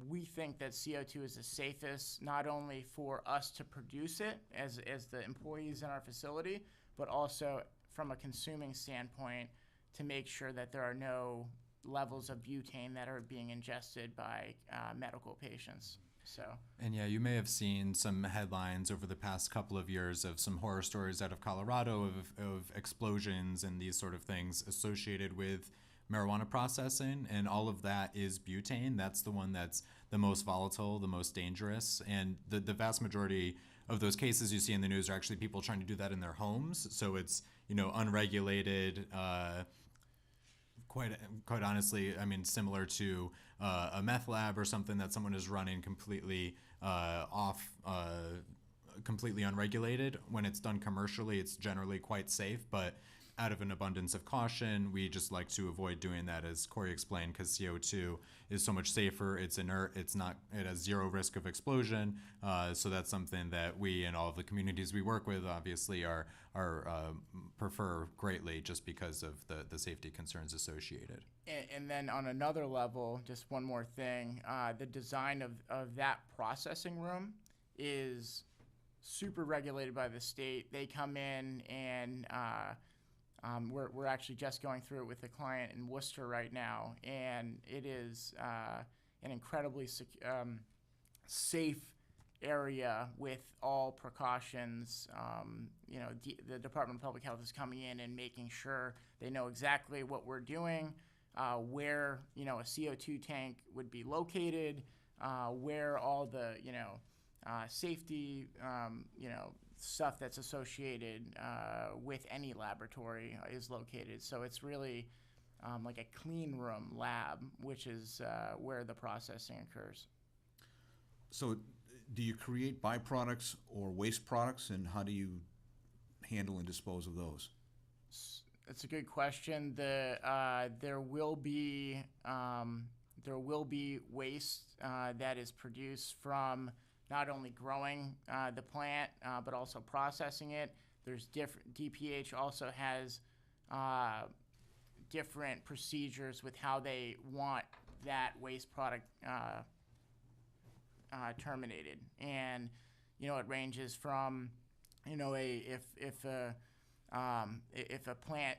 we think that CO2 is the safest, not only for us to produce it as the employees in our facility, but also from a consuming standpoint to make sure that there are no levels of butane that are being ingested by medical patients. So. And yeah, you may have seen some headlines over the past couple of years of some horror stories out of Colorado of explosions and these sort of things associated with marijuana processing, and all of that is butane. That's the one that's the most volatile, the most dangerous, and the vast majority of those cases you see in the news are actually people trying to do that in their homes. So it's, unregulated, quite honestly, I mean, similar to a meth lab or something that someone is running completely completely unregulated. When it's done commercially, it's generally quite safe, but out of an abundance of caution, we just like to avoid doing that, as Corey explained, because CO2 is so much safer. It's inert. It has zero risk of explosion. So that's something that we and all of the communities we work with obviously prefer greatly, just because of the safety concerns associated. And then on another level, just one more thing, the design of that processing room is super regulated by the state. They come in and we're actually just going through it with a client in Worcester right now, and it is an incredibly safe area with all precautions. The Department of Public Health is coming in and making sure they know exactly what we're doing, where a CO2 tank would be located, where all the safety stuff that's associated with any laboratory is located. So it's really like a clean room lab, which is where the processing occurs. So do you create byproducts or waste products, and how do you handle and dispose of those? That's a good question. There will be there will be waste that is produced from not only growing the plant, but also processing it. There's different, DPH also has different procedures with how they want that waste product terminated. And, you know, it ranges from, you know, if a plant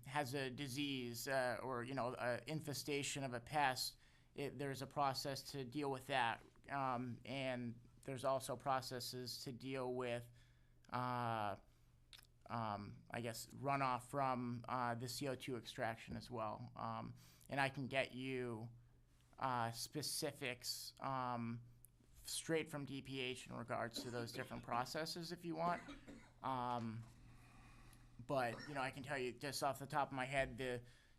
has a disease or, you know, a infestation of a pest, there's a process to deal with that. And there's also processes to deal with, I guess, runoff from the CO2 extraction as well. And I can get you specifics straight from DPH in regards to those different processes if you want. But, you know, I can tell you just off the top of my head,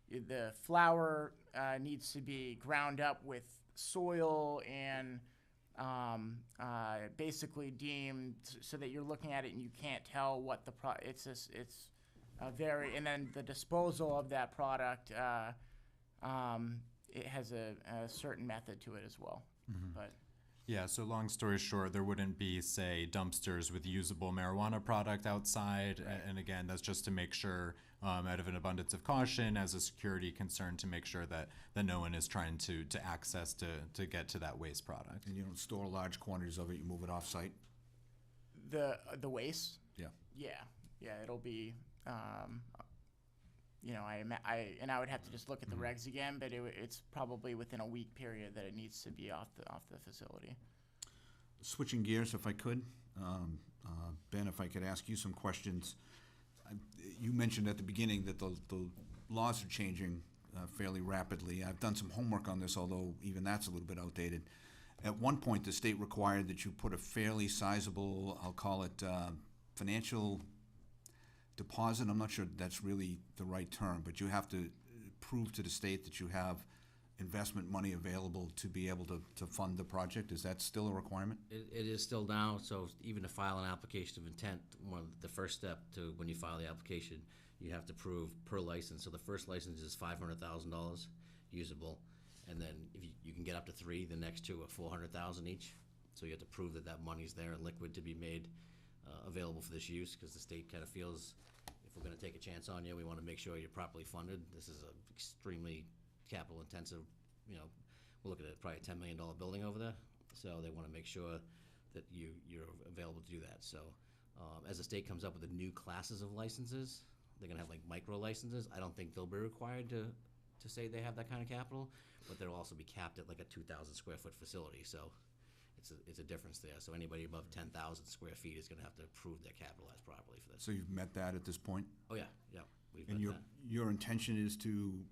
the flour needs to be ground up with soil and basically deemed so that you're looking at it and you can't tell what the it's a very, and then the disposal of that product, it has a certain method to it as well. But Yeah, so long story short, there wouldn't be, say, dumpsters with usable marijuana product outside. And again, that's just to make sure, out of an abundance of caution, as a security concern, to make sure that no one is trying to access to get to that waste product. And you don't store large quantities of it, you move it off-site? the waste, Yeah. yeah, it'll be, you know, I would have to just look at the regs again, but it's probably within a week period that it needs to be off the facility. Switching gears, if I could, Ben, if I could ask you some questions. You mentioned at the beginning that the laws are changing fairly rapidly. I've done some homework on this, although even that's a little bit outdated. At one point, the state required that you put a fairly sizable, I'll call it financial deposit. I'm not sure that's really the right term, but you have to prove to the state that you have investment money available to be able to fund the project. Is that still a requirement? It is still now, so even to file an application of intent, the first step to when you file the application, you have to prove per license. So the first license is $500,000 usable, and then if you can get up to 3, the next 2 are $400,000 each. So you have to prove that money's there and liquid to be made available for this use, because the state kind of feels if we're going to take a chance on you, we want to make sure you're properly funded. This is an extremely capital intensive, you know, we're looking at probably a $10 million building over there. So they want to make sure that you're available to do that. So as the state comes up with the new classes of licenses, they're going to have like micro licenses. I don't think they'll be required to say they have that kind of capital, but they'll also be capped at like a 2,000 square foot facility. So it's a difference there. So anybody above 10,000 square feet is going to have to prove they're capitalized properly for this. So you've met that at this point? Oh, yeah. We've And done that. your intention is to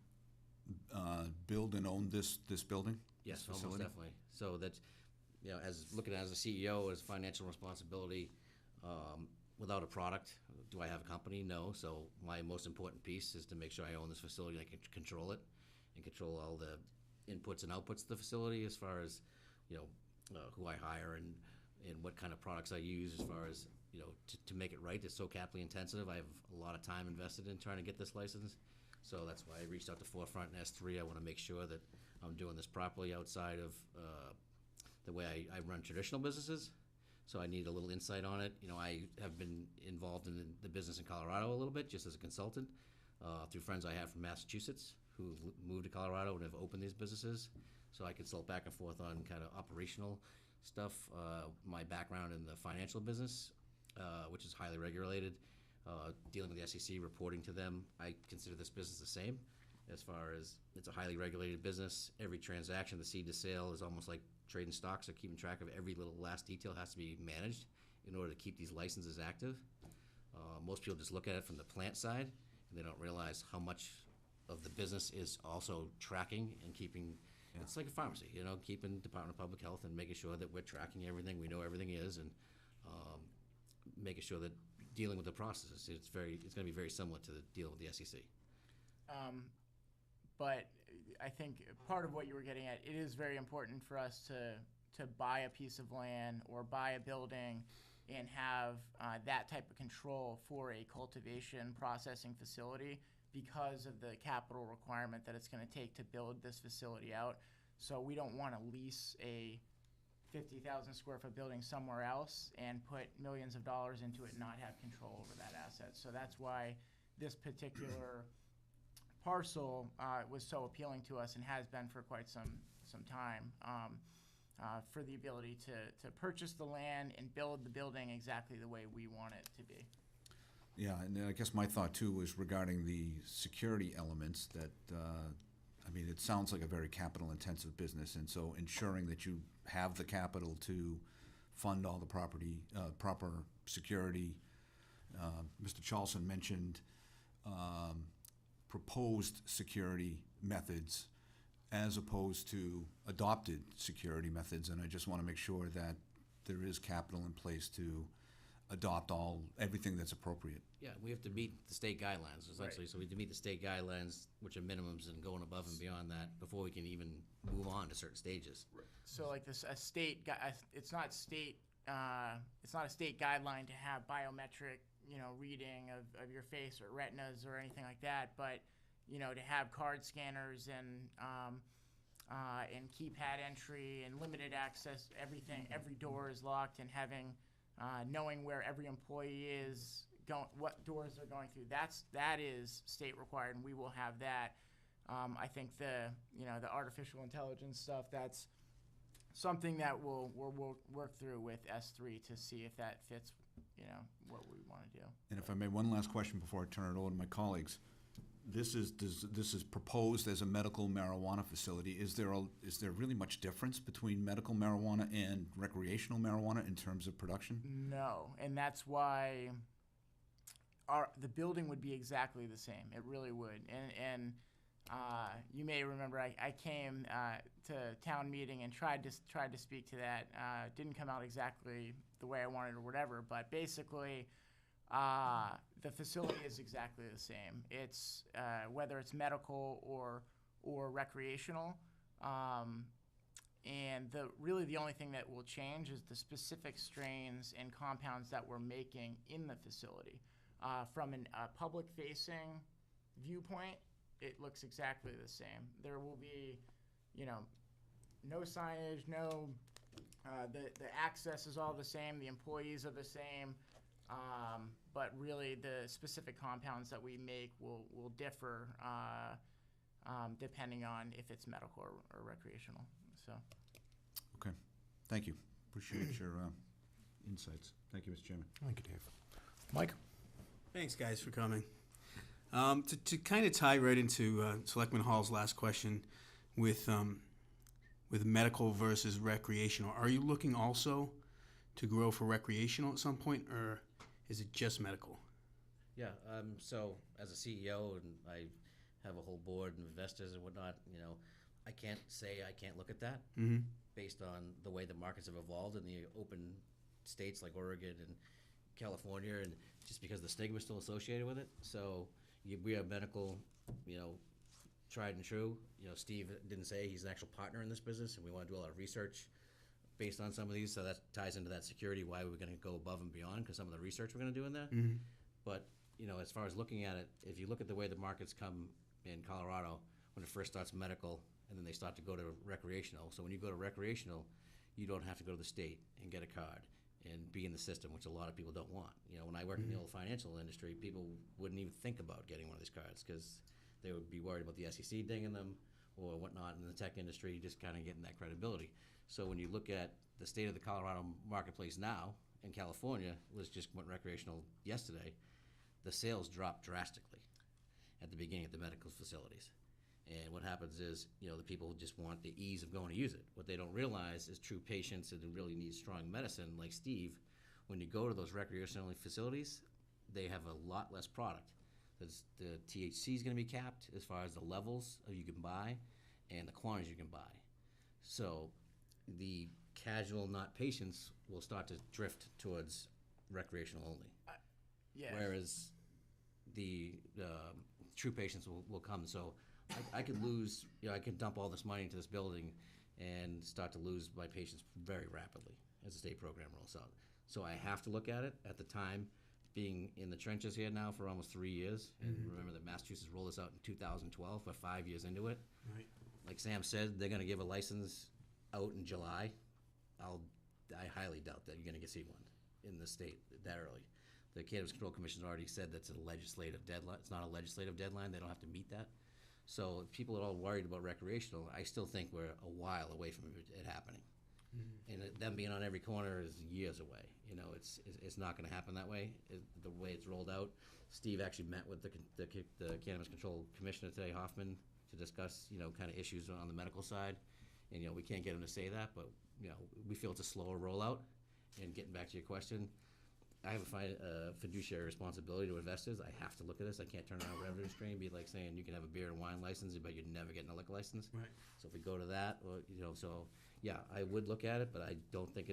build and own this building? Yes, this almost facility? definitely. So that's, you know, as looking at it as a CEO, as financial responsibility, without a product, do I have a company? No. So my most important piece is to make sure I own this facility, I can control it, and control all the inputs and outputs of the facility as far as, you know, who I hire and what kind of products I use as far as, you know, to make it right. It's so capitally intensive. I have a lot of time invested in trying to get this license. So that's why I reached out to Forefront and S3. I want to make sure that I'm doing this properly outside of the way I run traditional businesses. So I need a little insight on it. You know, I have been involved in the business in Colorado a little bit, just as a consultant, through friends I have from Massachusetts who moved to Colorado and have opened these businesses. So I consult back and forth on kind of operational stuff. My background in the financial business, which is highly regulated, dealing with the SEC, reporting to them. I consider this business the same as far as it's a highly regulated business. Every transaction, the seed to sale, is almost like trading stocks, so keeping track of every little last detail has to be managed in order to keep these licenses active. Most people just look at it from the plant side, and they don't realize how much of the business is also tracking and keeping. Yeah. It's like a pharmacy, you know, keeping Department of Public Health and making sure that we're tracking everything, we know everything is, and making sure that dealing with the processes, it's going to be very similar to the deal with the SEC. But I think part of what you were getting at, it is very important for us to buy a piece of land or buy a building and have that type of control for a cultivation processing facility because of the capital requirement that it's going to take to build this facility out. So we don't want to lease a 50,000 square foot building somewhere else and put millions of dollars into it and not have control over that asset. So that's why this particular parcel was so appealing to us and has been for quite some time, for the ability to purchase the land and build the building exactly the way we want it to be. Yeah, and then I guess my thought too was regarding the security elements that, I mean, it sounds like a very capital-intensive business, and so ensuring that you have the capital to fund all the proper security. Mr. Charlson mentioned proposed security methods as opposed to adopted security methods, and I just want to make sure that there is capital in place to adopt everything that's appropriate. Yeah, we have to meet the state guidelines, essentially, so we have to meet the state guidelines, which are minimums, and going above and beyond that before we can even move on to certain stages. So like this, it's not a state guideline to have biometric, reading of your face or retinas or anything like that, but, to have card scanners and keypad entry and limited access, everything, every door is locked, and having, knowing where every employee is, what doors they're going through, that is state required, and we will have that. I think the artificial intelligence stuff, that's something that we'll work through with S3 to see if that fits, what we want to do. And if I may, one last question before I turn it over to my colleagues. This is proposed as a medical marijuana facility. Is there really much difference between medical marijuana and recreational marijuana in terms of production? No, and that's why the building would be exactly the same. It really would. And you may remember I came to town meeting and tried to speak to that. Didn't come out exactly the way I wanted or whatever, but basically the facility is exactly the same. It's whether it's medical or recreational. And the only thing that will change is the specific strains and compounds that we're making in the facility. From a public-facing viewpoint, it looks exactly the same. There will be, no signage, the access is all the same, the employees are the same, but really the specific compounds that we make will differ depending on if it's medical or recreational. So. Okay, thank you. Appreciate your insights. Thank you, Mr. Chairman. Thank you, Dave. Mike? Thanks, guys, for coming. To kind of tie right into Selectman Hall's last question with medical versus recreational, are you looking also to grow for recreational at some point, or is it just medical? Yeah, so as a CEO, and I have a whole board and investors and whatnot, I can't say I can't look at that based on the way the markets have evolved in the open states like Oregon and California, and just because the stigma is still associated with it. So we have medical, tried and true. Steve didn't say he's an actual partner in this business, and we want to do a lot of research based on some of these. So that ties into that security, why we're going to go above and beyond, because some of the research we're going to do in there. But, as far as looking at it, if you look at the way the markets come in Colorado, when it first starts medical, and then they start to go to recreational. So when you go to recreational, you don't have to go to the state and get a card and be in the system, which a lot of people don't want. When I worked in the old financial industry, people wouldn't even think about getting one of these cards because they would be worried about the SEC dinging them or whatnot. In the tech industry, just kind of getting that credibility. So when you look at the state of the Colorado marketplace now, in California, went recreational yesterday, the sales dropped drastically at the beginning of the medical facilities. And what happens is, the people just want the ease of going to use it. What they don't realize is true patients and really need strong medicine, like Steve, when you go to those recreational facilities, they have a lot less product. The THC is going to be capped as far as the levels you can buy and the quantities you can buy. So the casual, not patients, will start to drift towards recreational only. Yeah. Whereas the true patients will come. So I could lose, I could dump all this money into this building and start to lose my patients very rapidly as the state program rolls out. So I have to look at it at the time, being in the trenches here now for almost 3 years. And remember that Massachusetts rolled this out in 2012, but 5 years into it. Right. like Sam said, they're gonna give a license out in July. I highly doubt that you're gonna see one in the state that early. The Cannabis Control Commission's already said that's a legislative deadline. It's not a legislative deadline. They don't have to meet that. So if people are all worried about recreational, I still think we're a while away from it happening. And them being on every corner is years away. You know, it's not going to happen that way. The way it's rolled out. Steve actually met with the Cannabis Control Commissioner today, Hoffman, to discuss, you know, kind of issues on the medical side. And, you know, we can't get him to say that, but, you know, we feel it's a slower rollout. And getting back to your question, I have a fiduciary responsibility to investors. I have to look at this. I can't turn around a revenue stream and be like saying you can have a beer and wine license, but you're never getting a liquor license. Right. So if we go to that, or, you know, so yeah, I would look at it, but I don't think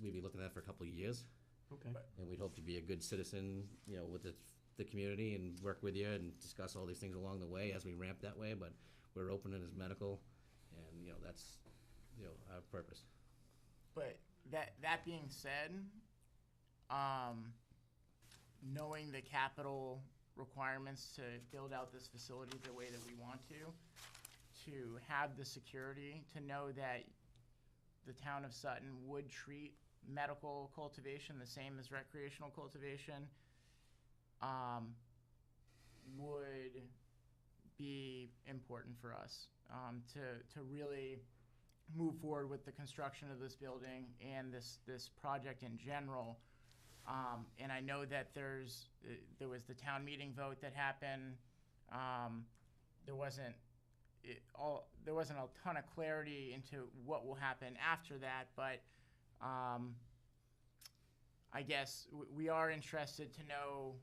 we'd be looking at it for a couple of years. Okay. And we'd hope to be a good citizen, you know, with the community and work with you and discuss all these things along the way as we ramp that way. But we're open and as medical, and, you know, that's, you know, our purpose. But that being said, knowing the capital requirements to build out this facility the way that we want to have the security, to know that the town of Sutton would treat medical cultivation the same as recreational cultivation, would be important for us, to really move forward with the construction of this building and this project in general. And I know that there was the town meeting vote that happened. There wasn't a ton of clarity into what will happen after that, but I guess we are interested to know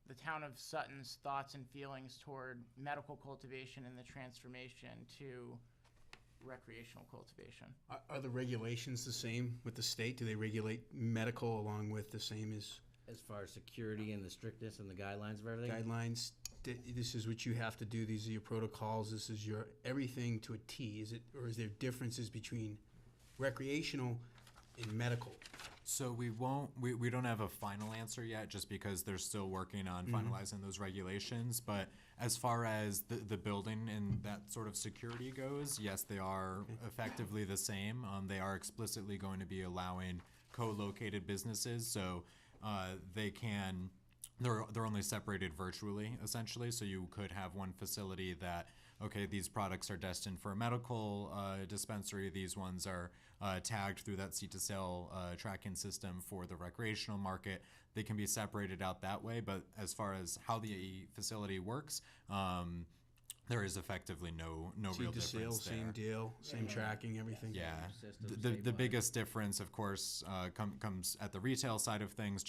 the town of Sutton's thoughts and feelings toward medical cultivation and the transformation to recreational cultivation. Are the regulations the same with the state? Do they regulate medical along with the same As far as security and the strictness and the guidelines of everything. guidelines? This is what you have to do. These are your protocols. This is your everything to a T. Is it, or is there differences between recreational and medical? So we don't have a final answer yet, just because they're still working on finalizing those regulations. But as far as the building and that sort of security goes, yes, they are effectively the same. They are explicitly going to be allowing co-located businesses, so they're only separated virtually, essentially. So you could have one facility that, okay, these products are destined for a medical dispensary. These ones are tagged through that seed-to-sale tracking system for the recreational market. They can be separated out that way. But as far as how the facility works, there is effectively no real difference there. Same deal, same tracking, everything. Yeah, System, the biggest difference, of course, comes at the retail side of things,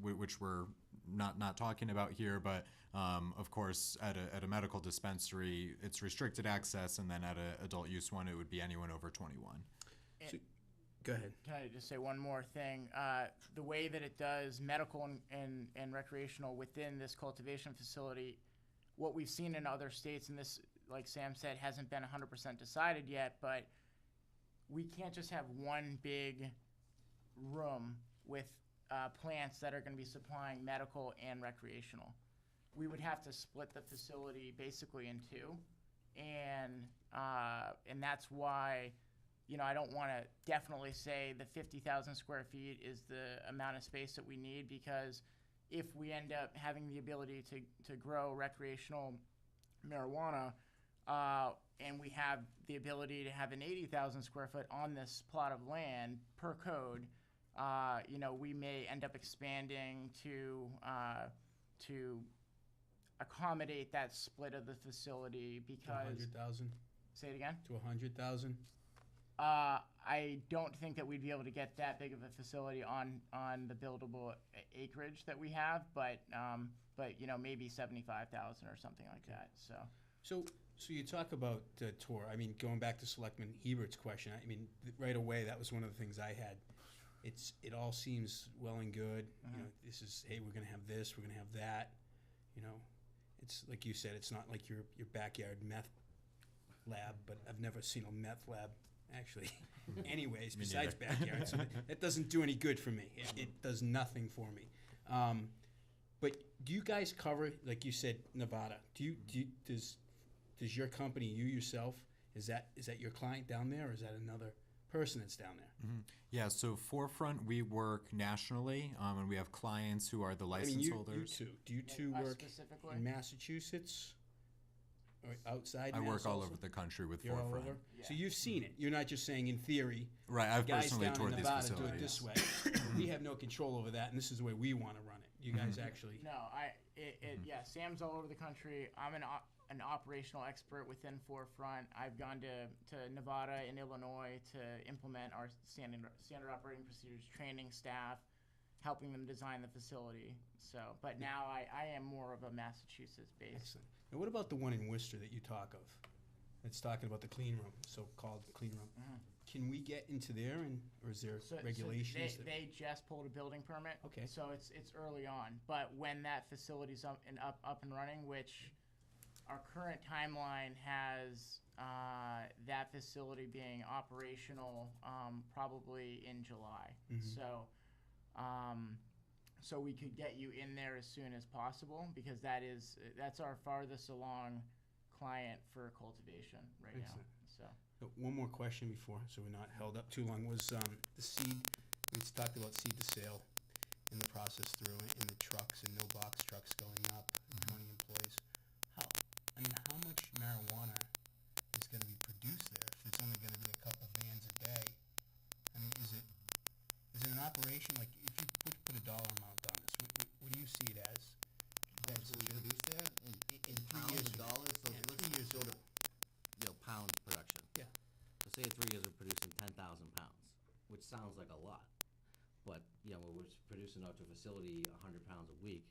which we're not talking about here, but of course, at a medical dispensary, it's restricted access, and then at an adult use one, it would be anyone over 21. So, go ahead. Can I just say one more thing? The way that it does medical and recreational within this cultivation facility, what we've seen in other states, and this, like Sam said, hasn't been 100% decided yet, but we can't just have one big room with plants that are going to be supplying medical and recreational. We would have to split the facility basically in two, and that's why, you know, I don't want to definitely say the 50,000 square feet is the amount of space that we need, because if we end up having the ability to grow recreational marijuana, and we have the ability to have an 80,000 square foot on this plot of land per code, you know, we may end up expanding to accommodate that split of the facility, because 100,000 say it again. to 100,000. I don't think that we'd be able to get that big of a facility on the buildable acreage that we have, but you know, maybe 75,000 or something like that. So So you talk about tour. I mean, going back to Selectman Ebert's question. I mean, right away, that was one of the things I had. It all seems well and good. You know, this is, hey, we're gonna have this, we're gonna have that. You know, it's like you said, it's not like your backyard meth lab, but I've never seen a meth lab actually. Anyways, besides backyard, so that doesn't do any good for me. It does nothing for me. But do you guys cover, like you said, Nevada? Does does your company, you yourself, is that your client down there, or is that another person that's down there? Yeah, so Forefront, we work nationally, and we have clients who are the I mean, license you holders. two. Do you two Us work specifically? in Massachusetts or outside I Mass work all also? over the country with You're all Forefront. over? Yeah. So you've seen it. You're not just saying in theory, Right, I've guys personally down in toured these Nevada do facilities. it this way. We have no control over that, and this is the way we want to run it. You guys actually. No, yeah, Sam's all over the country. I'm an operational expert within Forefront. I've gone to Nevada and Illinois to implement our standard operating procedures, training staff, helping them design the facility. So, but now I am more of a Massachusetts-based. Excellent. Now, what about the one in Worcester that you talk of? It's talking about the clean room, so-called clean room. Can we get into there, or is there regulations? They just pulled a building permit. Okay. So it's early on, but when that facility's up and running, which our current timeline has that facility being operational probably in July. So we could get you in there as soon as possible, because that's our farthest along client for cultivation right Excellent. now. So. One more question before, so we're not held up too long, was the seed. We talked about seed to sale in the process through in the trucks and no box trucks going up, 20 employees. How much marijuana is going to be produced there if it's only going to be a couple vans a day? I mean, is it an operation, like if you put a dollar amount on this, what do you see it as? That's what we produce there in pounds of dollars. So let's just go to pound production. Yeah. So say in 3 years we're producing 10,000 pounds, which sounds like a lot, but when we're producing out to a facility 100 pounds a week.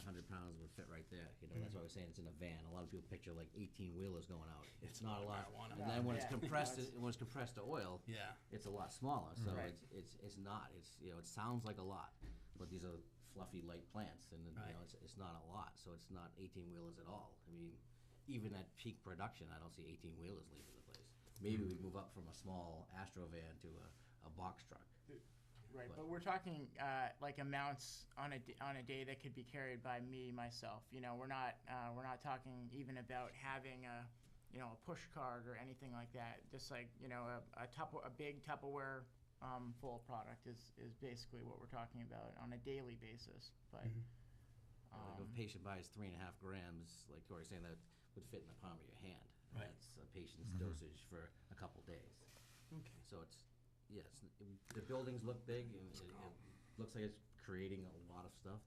100 pounds would fit right there. That's why I was saying it's in a van. A lot of people picture like 18-wheelers going out. It's not a lot. Marijuana. And then when it's Yeah. compressed, to oil, Yeah. it's a lot smaller. So Right. it's not. It sounds like a lot, but these are fluffy light plants, and Right. it's not a lot. So it's not 18-wheelers at all. I mean, even at peak production, I don't see 18-wheelers leaving the place. Maybe we move up from a small Astro van to a box truck. Right, but we're talking like amounts on a day that could be carried by me myself. We're not talking even about having a push cart or anything like that. Just like a big Tupperware full product is basically what we're talking about on a daily basis. But Like if a patient buys 3.5 grams, like Tori's saying, that would fit in the palm of your hand. And Right. That's a patient's dosage for a couple days. Okay. So the buildings look big, and it looks like it's creating a lot of stuff,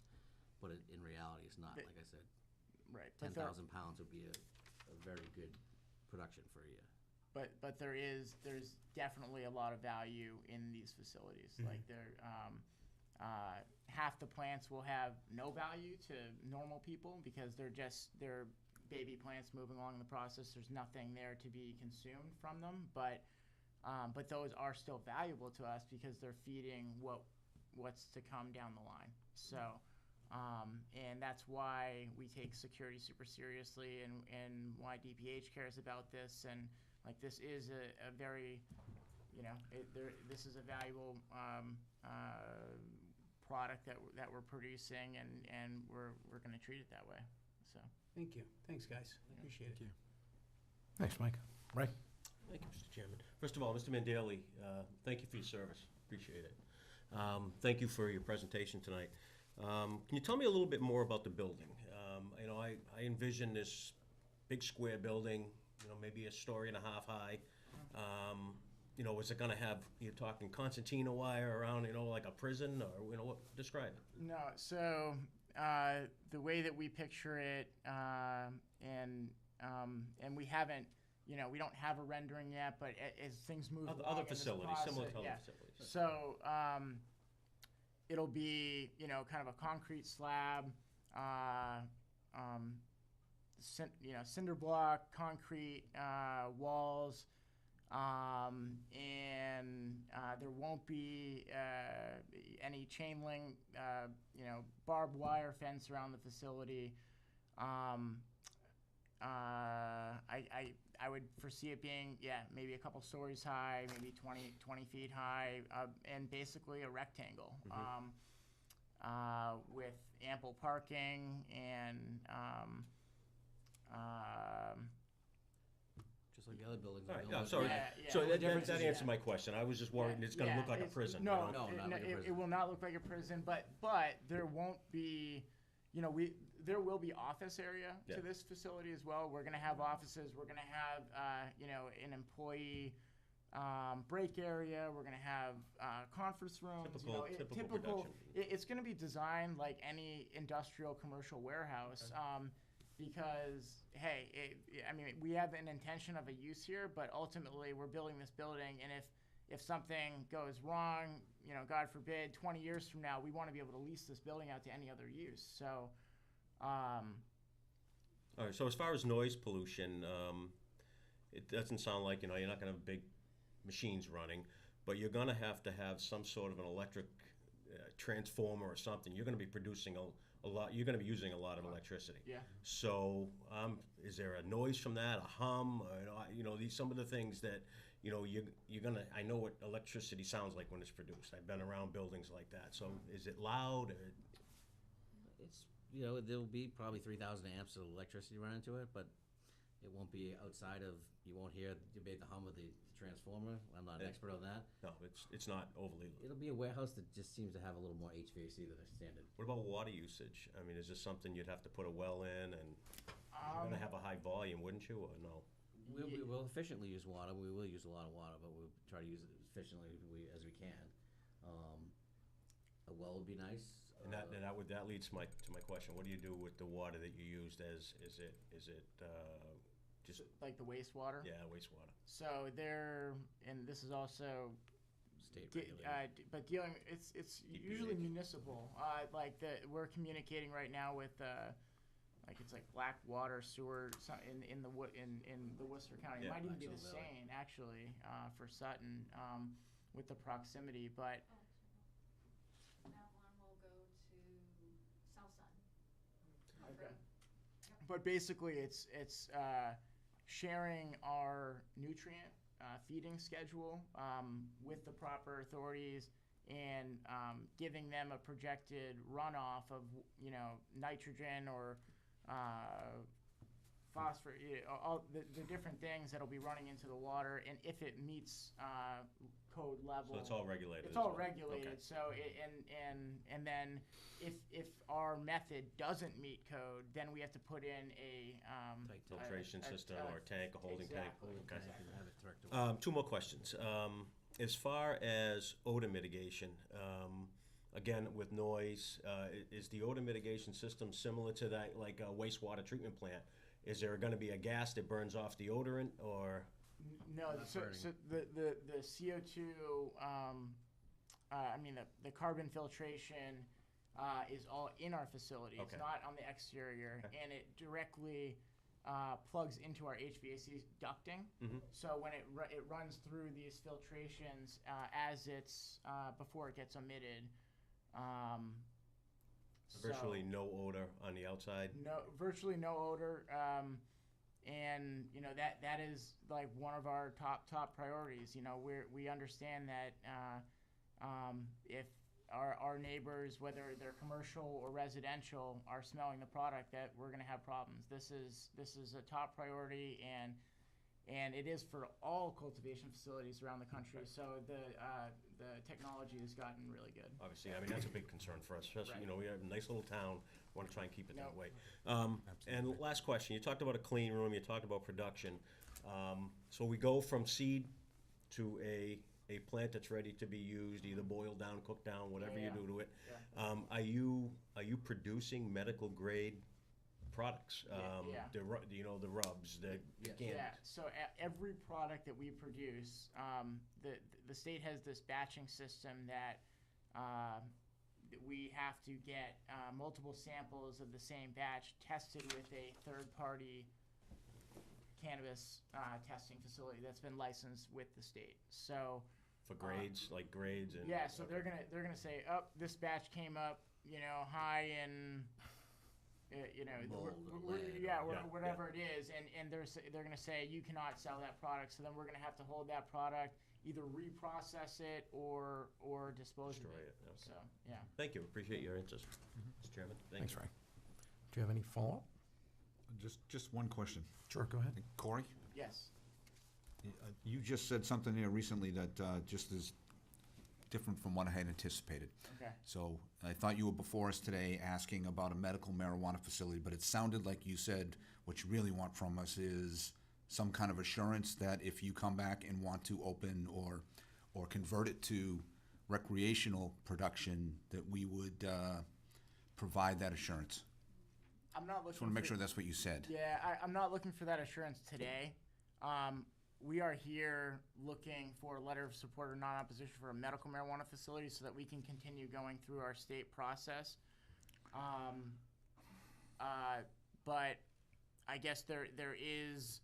but in reality, it's not. Like I said, right, 10,000 pounds would be a very good production for a year. But there's definitely a lot of value in these facilities. Like half the plants will have no value to normal people because they're baby plants moving along in the process. There's nothing there to be consumed from them, but those are still valuable to us because they're feeding what's to come down the line. So, and that's why we take security super seriously, and why DPH cares about this. And like, this is a very, this is a valuable product that we're producing, and we're going to treat it that way. So. Thank you. Thanks, guys. Appreciate it. Thanks, Mike. Ray? Thank you, Mr. Chairman. First of all, Mr. Mandeli, thank you for your service. Appreciate it. Thank you for your presentation tonight. Can you tell me a little bit more about the building? I envision this big square building, maybe a story and a half high. Is it going to have, you're talking concertina wire around, like a prison, or, what? Describe it. No, so the way that we picture it, and we haven't, we don't have a rendering yet, but as things move along Other in this facilities, process, similar to other yeah. facilities. So it'll be, kind of a concrete slab, cinder block, concrete walls, and there won't be any chain link, barbed wire fence around the facility. I would foresee it being, maybe a couple stories high, maybe 20 feet high, and basically a rectangle with ample parking and Just like the other buildings. All right, the no, only- sorry. Yeah, So yeah. that answered my question. I was just worried it's gonna look like a it's- prison. No, you know? No, not like a it prison. will not look like a prison, but there won't be, there will be office area Yeah. to this facility as well. We're gonna have offices, we're gonna have, an employee, break area, we're gonna have, conference rooms, Typical production. It's gonna be designed like any industrial commercial warehouse, because, hey, we have an intention of a use here, but ultimately, we're building this building, and if something goes wrong, God forbid, 20 years from now, we want to be able to lease this building out to any other use. So, All right, so as far as noise pollution, it doesn't sound like, you're not gonna have big machines running, but you're gonna have to have some sort of an electric transformer or something. You're gonna be producing a lot, you're gonna be using a lot of electricity. yeah. So, is there a noise from that, a hum, some of the things that, you're gonna, I know what electricity sounds like when it's produced. I've been around buildings like that. So is it loud or? It's, there'll be probably 3,000 amps of electricity running into it, but it won't be outside of, you won't hear the hum of the transformer. I'm not an Yeah. expert on that. No, it's not overly. It'll be a warehouse that just seems to have a little more HVAC than a standard. What about water usage? I mean, is this something you'd have to put a well in and you're gonna have a high volume, wouldn't you, or no? We will efficiently use water. We will use a lot of water, but we'll try to use it efficiently as we can. A well would be nice. And that leads to my question. What do you do with the water that you used is it just, Like the wastewater. yeah, wastewater? So and this is also State regulated. but it's usually municipal. We're communicating right now with it's like black water sewer in the Worcester County. Yeah. It might even be the Black Valley. same actually for Sutton with the proximity, but. That one will go to South Sutton. Okay. But basically, it's sharing our nutrient feeding schedule with the proper authorities and giving them a projected runoff of nitrogen or phosphorus, all the different things that'll be running into the water, and if it meets code level. So it's all regulated. It's all as well. regulated. Okay. So and then if our method doesn't meet code, then we have to put in a Filtration system or a tank, a holding tank. Exactly. Okay. Have it direct to Two more questions. As far as odor mitigation, again, with noise, is the odor mitigation system similar to that, like a wastewater treatment plant? Is there gonna be a gas that burns off the odorant, or? No, so the CO2, the carbon filtration is all in our facility. It's Okay. not on the exterior, and it directly plugs into our HVAC ducting. Mhm. So when it runs through these filtrations as it's before it gets emitted. Virtually no odor on the outside? Virtually no odor. And that is like one of our top priorities. We understand that if our neighbors, whether they're commercial or residential, are smelling the product, that we're going to have problems. This is a top priority, and it is for all cultivation facilities around the country. So the technology has gotten really good. Obviously, I mean, that's a big concern for us, especially, we have a nice little town, want to try and keep it that Yep. way. And last question, you talked about a clean room, you talked about production. So we go from seed to a plant that's ready to be used, either boiled down, cooked down, whatever you Yeah. do to it. Yeah. Are you producing medical grade products? Yeah. The rubs, the Yes. canned. Yeah, so every product that we produce, the state has this batching system that we have to get multiple samples of the same batch tested with a third-party cannabis testing facility that's been licensed with the state. So For grades, like grades and. yeah, so okay. they're gonna say, oh, this batch came up, high in. Mold or we're- lead yeah, or- or Yeah, whatever it is, and they're gonna say you cannot sell that product. So then we're gonna have to hold that product, either reprocess it or dispose Destroy of it. it, okay. So yeah. Thank you, appreciate your answers, Mr. Chairman. Thank Thanks, you. Ray. Do you have any follow-up? Just one question. Sure, go ahead. Corey, Yes. you just said something here recently that just is different from what I had anticipated. Okay. So I thought you were before us today asking about a medical marijuana facility, but it sounded like you said what you really want from us is some kind of assurance that if you come back and want to open or convert it to recreational production, that we would provide that assurance. I'm not looking. Just want to make for- sure that's what you said. Yeah, I'm not looking for that assurance today. We are here looking for a letter of support or non-opposition for a medical marijuana facility so that we can continue going through our state process. But I guess there is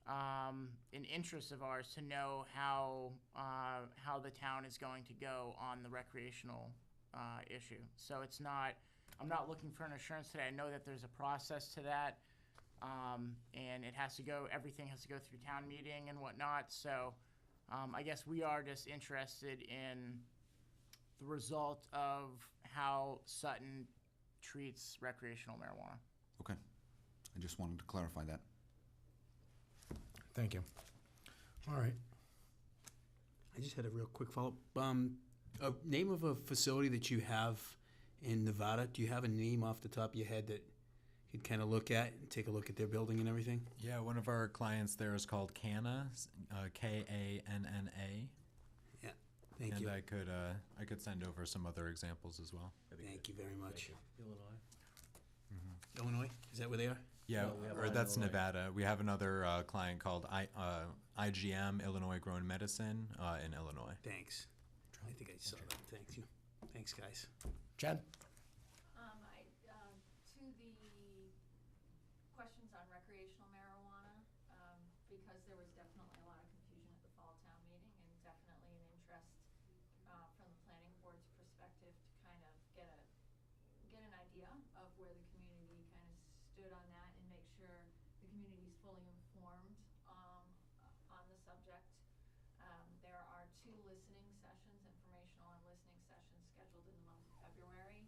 an interest of ours to know how the town is going to go on the recreational issue. So it's not. I'm not looking for an assurance today. I know that there's a process to that. And it has to go, everything has to go through town meeting and whatnot. So I guess we are just interested in the result of how Sutton treats recreational marijuana. Okay. I just wanted to clarify that. Thank you. All right. I just had a real quick follow-up. A name of a facility that you have in Nevada, do you have a name off the top of your head that you'd kind of look at and take a look at their building and everything? Yeah, one of our clients there is called Canna, K-A-N-N-A. Yeah, thank you. And I could send over some other examples as well. Thank you very much. Illinois? Illinois, is that where they are? Yeah, No, we have or one in that's Illinois. Nevada. We have another client called IGM, Illinois Grown Medicine, in Illinois. Thanks. I think I saw that. Thank you. Thanks, guys. Jen? To the questions on recreational marijuana, because there was definitely a lot of confusion at the fall town meeting and definitely an interest from the planning board's perspective to kind of get an idea of where the community kind of stood on that and make sure the community's fully informed on the subject. There are 2 listening sessions, informational and listening sessions scheduled in the month of February.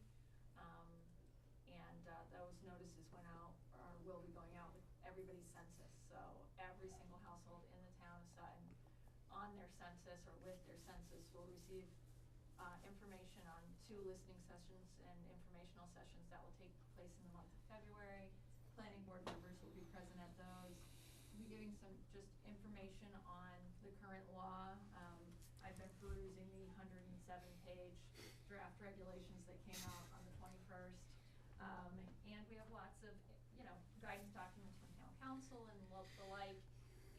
Those notices went out, or will be going out with everybody's census. So every single household in the town of Sutton on their census or with their census will receive information on 2 listening sessions and informational sessions that will take place in the month of February. Planning board members will be present at those. We'll be giving some just information on the current law. I've been perusing the 107-page draft regulations that came out on the 21st. And we have lots of, guidance documents from town council and the like.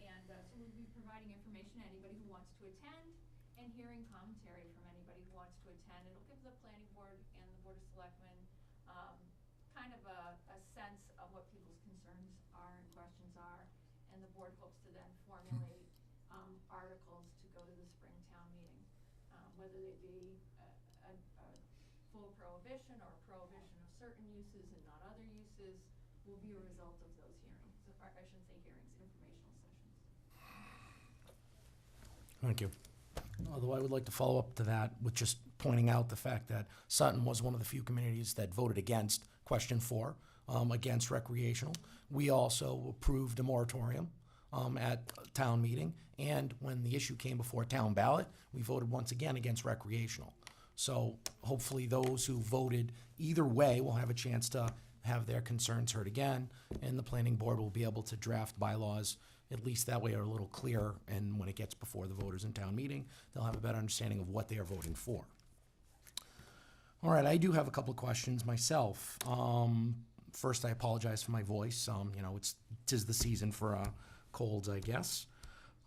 And so we'll be providing information to anybody who wants to attend and hearing commentary from anybody who wants to attend. It'll give the planning board and the board of selectmen kind of a sense of what people's concerns are and questions are. And the board hopes to then formulate articles to go to the spring town meeting, whether they be a full prohibition or a prohibition of certain uses and not other uses, will be a result of those hearings. Or I shouldn't say hearings, informational sessions. Thank you. Although I would like to follow up to that with just pointing out the fact that Sutton was one of the few communities that voted against question 4, against recreational. We also approved a moratorium at town meeting, and when the issue came before town ballot, we voted once again against recreational. So hopefully those who voted either way will have a chance to have their concerns heard again, and the planning board will be able to draft bylaws, at least that way are a little clearer, and when it gets before the voters in town meeting, they'll have a better understanding of what they are voting for. All right, I do have a couple of questions myself. First, I apologize for my voice. Tis the season for colds, I guess.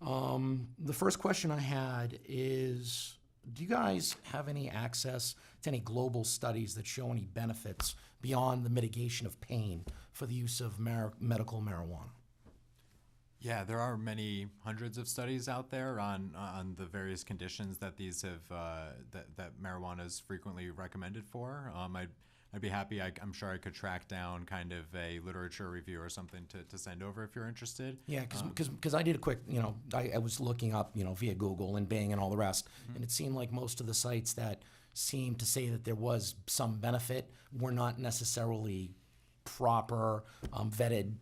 The first question I had is, do you guys have any access to any global studies that show any benefits beyond the mitigation of pain for the use of medical marijuana? Yeah, there are many hundreds of studies out there on the various conditions that these have that marijuana is frequently recommended for. I'd be happy. I'm sure I could track down kind of a literature review or something to send over if you're interested. Yeah, because I did a quick, I was looking up, via Google and Bing and all the rest, and it seemed like most of the sites that seemed to say that there was some benefit were not necessarily proper, vetted,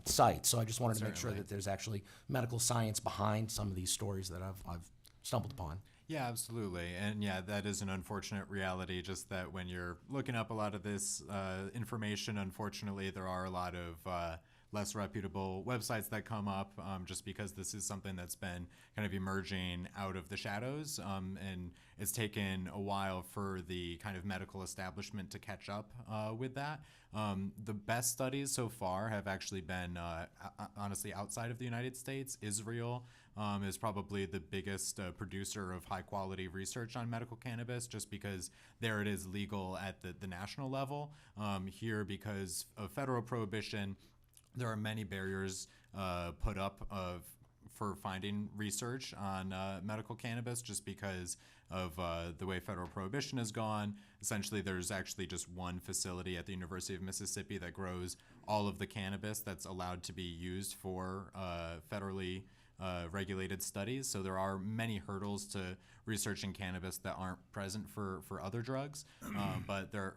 site. So I just wanted to make sure Certainly. that there's actually medical science behind some of these stories that I've stumbled upon. Yeah, absolutely. And yeah, that is an unfortunate reality, just that when you're looking up a lot of this information, unfortunately, there are a lot of less reputable websites that come up just because this is something that's been kind of emerging out of the shadows. And it's taken a while for the kind of medical establishment to catch up with that. The best studies so far have actually been, honestly, outside of the United States. Israel is probably the biggest producer of high quality research on medical cannabis, just because there it is legal at the national level. Here, because of federal prohibition, there are many barriers put up for finding research on medical cannabis, just because of the way federal prohibition has gone. Essentially, there's actually just one facility at the University of Mississippi that grows all of the cannabis that's allowed to be used for federally regulated studies. So there are many hurdles to researching cannabis that aren't present for other drugs, but there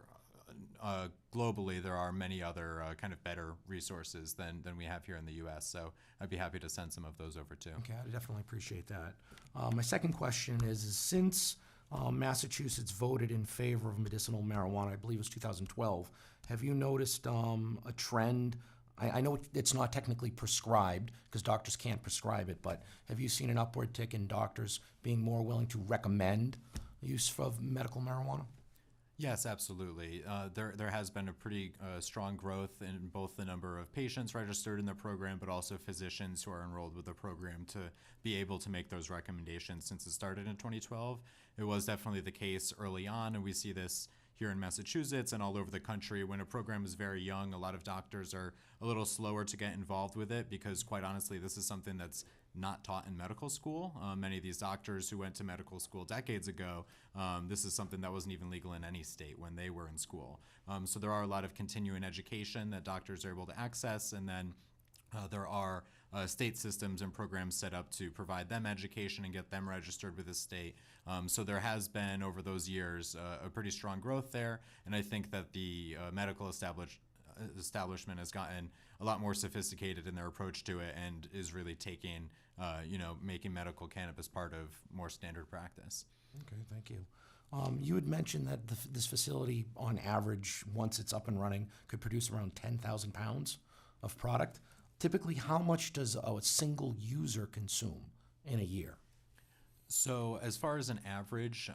globally, there are many other kind of better resources than we have here in the U.S. So I'd be happy to send some of those over too. Okay, I definitely appreciate that. My second question is since Massachusetts voted in favor of medicinal marijuana, I believe it was 2012, have you noticed a trend? I know it's not technically prescribed because doctors can't prescribe it, but have you seen an upward tick in doctors being more willing to recommend use of medical marijuana? Yes, absolutely. There has been a pretty strong growth in both the number of patients registered in the program, but also physicians who are enrolled with the program to be able to make those recommendations since it started in 2012. It was definitely the case early on, and we see this here in Massachusetts and all over the country. When a program is very young, a lot of doctors are a little slower to get involved with it because, quite honestly, this is something that's not taught in medical school. Many of these doctors who went to medical school decades ago, this is something that wasn't even legal in any state when they were in school. So there are a lot of continuing education that doctors are able to access, and then there are state systems and programs set up to provide them education and get them registered with the state. So there has been, over those years, a pretty strong growth there, and I think that the medical establishment has gotten a lot more sophisticated in their approach to it and is really taking, making medical cannabis part of more standard practice. Okay, thank you. You had mentioned that this facility, on average, once it's up and running, could produce around 10,000 pounds of product. Typically, how much does a single user consume in a year? So as far as an average,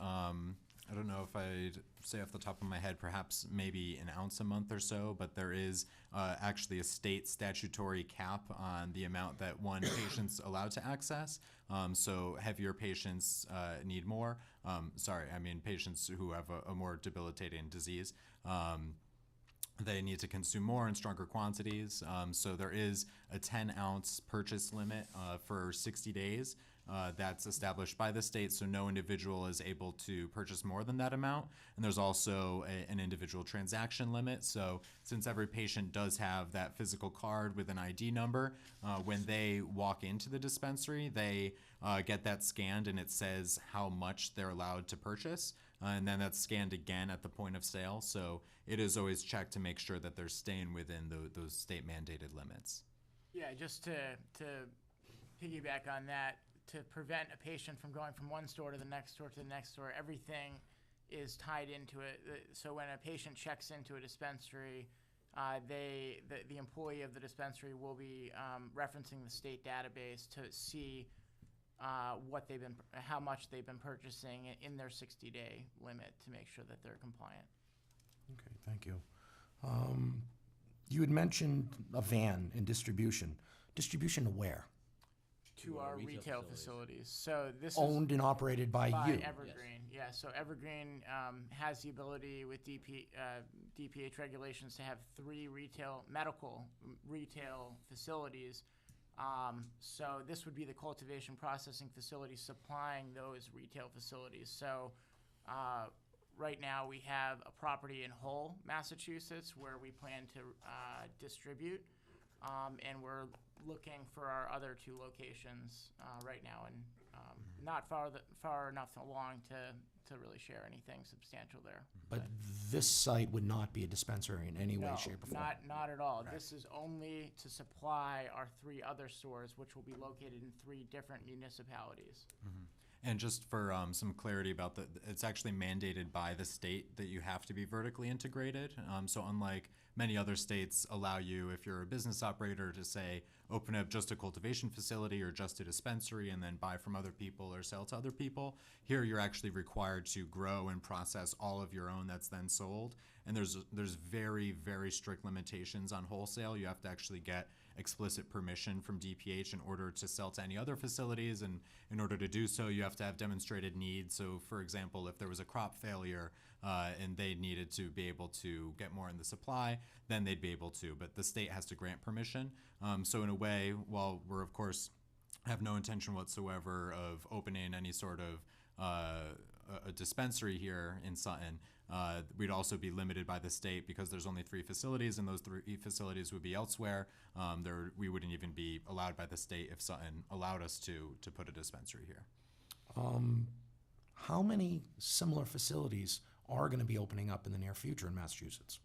I don't know if I'd say off the top of my head, perhaps maybe an ounce a month or so, but there is actually a state statutory cap on the amount that one patient's allowed to access. So heavier patients need more. Patients who have a more debilitating disease. They need to consume more in stronger quantities. So there is a 10-ounce purchase limit for 60 days. That's established by the state, so no individual is able to purchase more than that amount. And there's also an individual transaction limit. So since every patient does have that physical card with an ID number, when they walk into the dispensary, they get that scanned and it says how much they're allowed to purchase. And then that's scanned again at the point of sale. So it is always checked to make sure that they're staying within those state mandated limits. Yeah, just to piggyback on that, to prevent a patient from going from one store to the next store to the next store, everything is tied into it. So when a patient checks into a dispensary, the employee of the dispensary will be referencing the state database to see how much they've been purchasing in their 60-day limit to make sure that they're compliant. Okay, thank you. You had mentioned a van in distribution. Distribution to where? To our retail facilities. So this Owned and operated by you? Evergreen, yeah. So Evergreen has the ability with DPH regulations to have 3 medical retail facilities. So this would be the cultivation processing facility supplying those retail facilities. So right now we have a property in Hull, Massachusetts, where we plan to distribute, and we're looking for our other 2 locations right now, and not far enough along to really share anything substantial there. But this site would not be a dispensary in any way, shape, or form? Not at all. This is only to supply our 3 other stores, which will be located in 3 different municipalities. And just for some clarity about it's actually mandated by the state that you have to be vertically integrated. So unlike many other states allow you, if you're a business operator, to say, open up just a cultivation facility or just a dispensary and then buy from other people or sell to other people. Here you're actually required to grow and process all of your own that's then sold. And there's very, very strict limitations on wholesale. You have to actually get explicit permission from DPH in order to sell to any other facilities, and in order to do so you have to have demonstrated needs. So for example, if there was a crop failure and they needed to be able to get more in the supply, then they'd be able to, but the state has to grant permission. So in a way, while we're of course have no intention whatsoever of opening any sort of a dispensary here in Sutton, we'd also be limited by the state because there's only 3 facilities, and those 3 facilities would be elsewhere. We wouldn't even be allowed by the state if Sutton allowed us to put a dispensary here. How many similar facilities are going to be opening up in the near future in Massachusetts?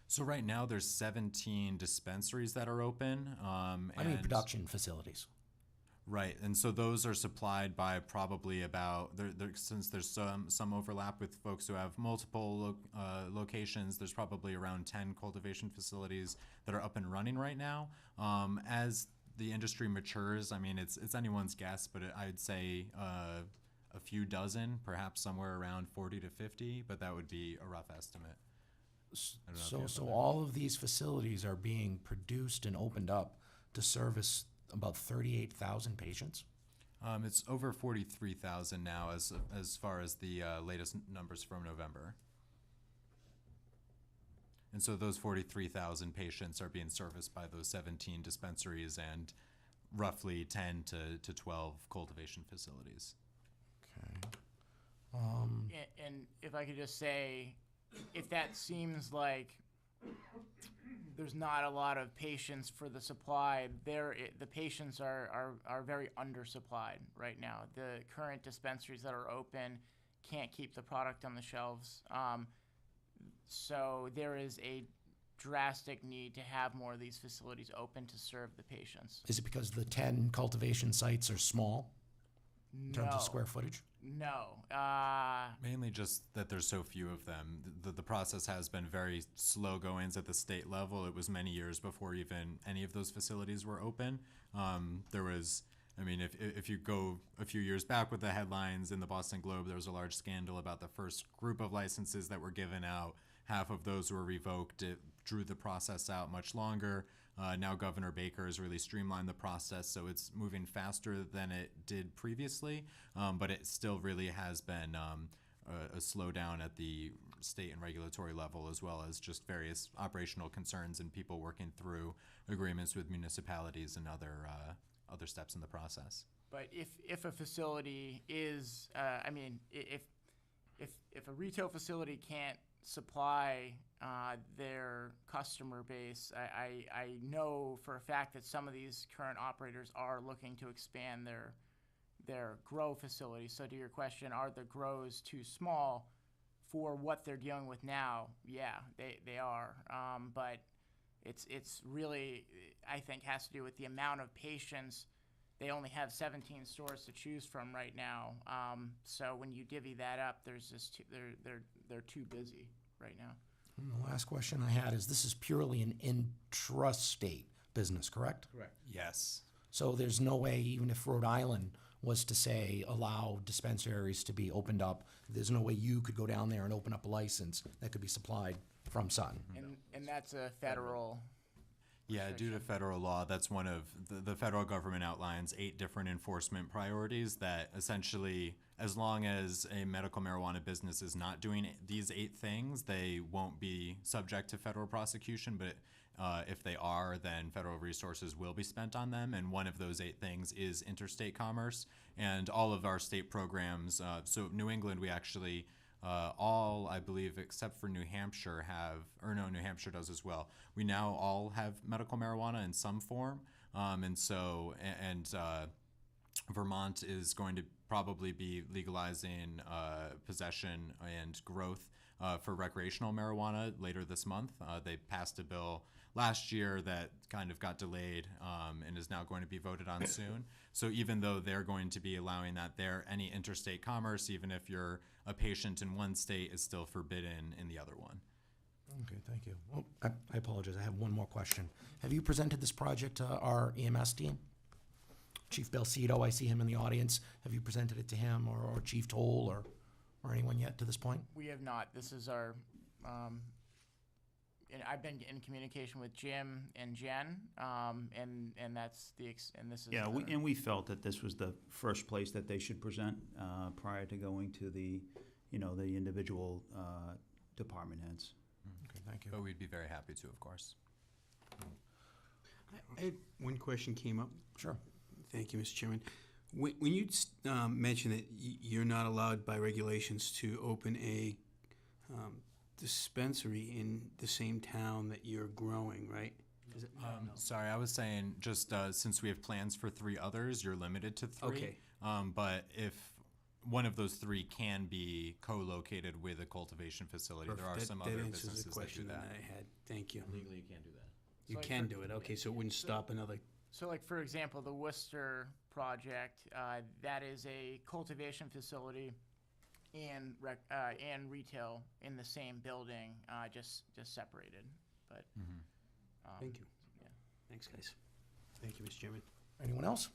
So right now there's 17 dispensaries that are open. I mean production facilities. Right, and so those are supplied by probably about, since there's some overlap with folks who have multiple locations, there's probably around 10 cultivation facilities that are up and running right now. As the industry matures, I mean, it's anyone's guess, but I'd say a few dozen, perhaps somewhere around 40 to 50, but that would be a rough estimate. So all of these facilities are being produced and opened up to service about 38,000 patients? It's over 43,000 now as far as the latest numbers from November. And so those 43,000 patients are being serviced by those 17 dispensaries and roughly 10 to 12 cultivation facilities. Okay. And if I could just say, if that seems like there's not a lot of patients for the supply, the patients are very undersupplied right now. The current dispensaries that are open can't keep the product on the shelves. So there is a drastic need to have more of these facilities open to serve the patients. Is it because the 10 cultivation sites are small in terms of square footage? No. Mainly just that there's so few of them. The process has been very slow goings at the state level. It was many years before even any of those facilities were open. There was, I mean, if you go a few years back with the headlines in the Boston Globe, there was a large scandal about the first group of licenses that were given out. Half of those were revoked. It drew the process out much longer. Now Governor Baker has really streamlined the process, so it's moving faster than it did previously, but it still really has been a slowdown at the state and regulatory level, as well as just various operational concerns and people working through agreements with municipalities and other steps in the process. But if a facility is, if a retail facility can't supply their customer base, I know for a fact that some of these current operators are looking to expand their grow facilities. So to your question, are the grows too small for what they're dealing with now? Yeah, they are. But it's really, I think, has to do with the amount of patients. They only have 17 stores to choose from right now. So when you divvy that up, there's just they're too busy right now. And the last question I had is, this is purely an intrastate business, correct? Correct. Yes. So there's no way, even if Rhode Island was to say allow dispensaries to be opened up, there's no way you could go down there and open up a license that could be supplied from Sutton. And that's a federal. Yeah, due to federal law, that's one of the federal government outlines 8 different enforcement priorities that essentially, as long as a medical marijuana business is not doing these 8 things, they won't be subject to federal prosecution. But if they are, then federal resources will be spent on them. And one of those 8 things is interstate commerce. And all of our state programs, so New England, we actually all, I believe, except for New Hampshire New Hampshire does as well. We now all have medical marijuana in some form. Vermont is going to probably be legalizing possession and growth for recreational marijuana later this month. They passed a bill last year that kind of got delayed and is now going to be voted on soon. So even though they're going to be allowing that there, any interstate commerce, even if you're a patient in one state, is still forbidden in the other one. Okay, thank you. Well, I apologize, I have one more question. Have you presented this project to our EMS team? Chief Belcedo, I see him in the audience. Have you presented it to him or Chief Toll or anyone yet to this point? We have not. This is our, and I've been in communication with Jim and Jen, and that's and this is. Yeah, we felt that this was the first place that they should present prior to going to the, the individual department heads. Okay, thank you. But we'd be very happy to, of course. I had one question came up. Sure. Thank you, Mr. Chairman. When you mentioned that you're not allowed by regulations to open a dispensary in the same town that you're growing, right? Is it, Sorry, I was saying just since we have plans for 3 others, you're limited to 3. Okay. But if one of those 3 can be co-located with a cultivation facility, there are some other businesses answers the that do question that. I had. Thank you. Legally, you can't do that. You So like can for- do it. Okay, so it wouldn't stop another. So like, for example, the Worcester project, that is a cultivation facility and retail in the same building, just separated, but. Thank you. Yeah. Thanks, guys. Thank you, Mr. Chairman. Anyone else?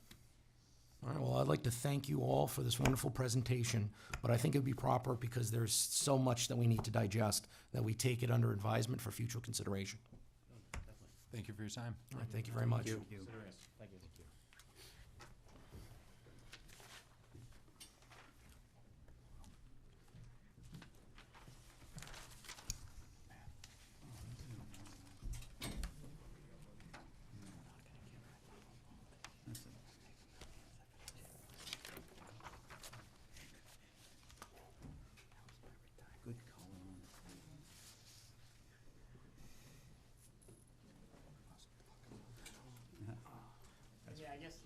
All right, well, I'd like to thank you all for this wonderful presentation, but I think it would be proper, because there's so much that we need to digest, that we take it under advisement for future consideration. Thank you for your time. All right, thank you very much. Thank you. Thank you. Good color on it. Yeah, I guess,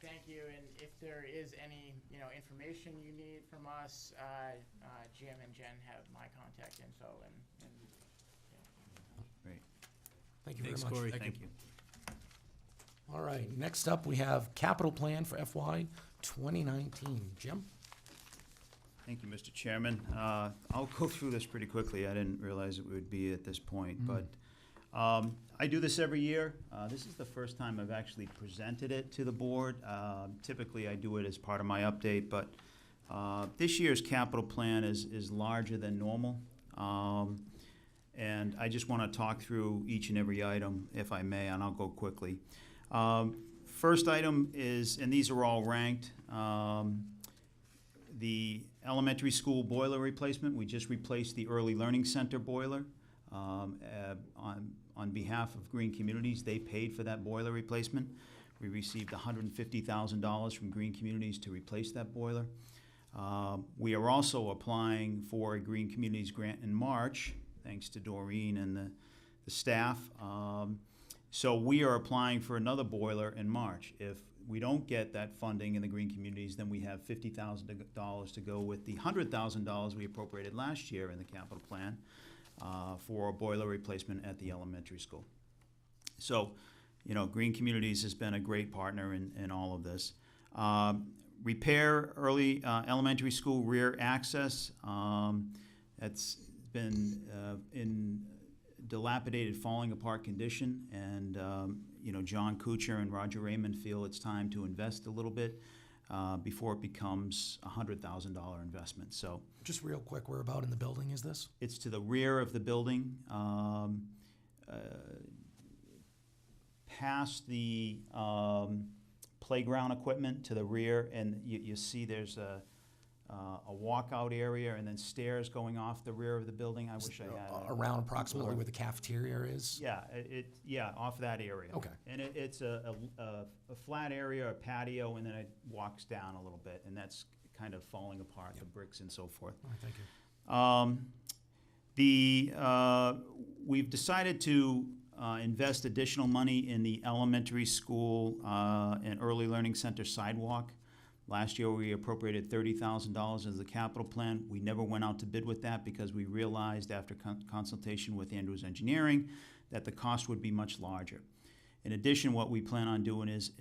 thank you, and if there is any, information you need from us, Jim and Jen have my contact info, and Great. Thank you very Thanks, much. Corey. Thank you. All right, next up, we have capital plan for FY 2019. Jim? Thank you, Mr. Chairman. I'll go through this pretty quickly. I didn't realize it would be at this point, but I do this every year. This is the first time I've actually presented it to the board. Typically, I do it as part of my update, but this year's capital plan is larger than normal. And I just want to talk through each and every item, if I may, and I'll go quickly. First item is, and these are all ranked, the elementary school boiler replacement. We just replaced the Early Learning Center boiler. On behalf of Green Communities, they paid for that boiler replacement. We received $150,000 from Green Communities to replace that boiler. We are also applying for a Green Communities grant in March, thanks to Doreen and the staff. So we are applying for another boiler in March. If we don't get that funding in the Green Communities, then we have $50,000 to go with the $100,000 we appropriated last year in the capital plan for a boiler replacement at the elementary school. So, Green Communities has been a great partner in all of this. Repair early elementary school rear access. That's been in dilapidated, falling apart condition, and John Kuchar and Roger Raymond feel it's time to invest a little bit before it becomes a $100,000 investment. So Just real quick, where about in the building is this? it's to the rear of the building, past the playground equipment to the rear, and you see there's a walkout area and then stairs going off the rear of the building. I wish I had Around approximately where the cafeteria is? Yeah, off that area. Okay. And it's a flat area, a patio, and then it walks down a little bit, and that's kind of falling apart, the bricks and so forth. All right, thank you. We've decided to invest additional money in the elementary school and early learning center sidewalk. Last year, we appropriated $30,000 as the capital plan. We never went out to bid with that because we realized after consultation with Andrews Engineering that the cost would be much larger. In addition, what we plan on doing is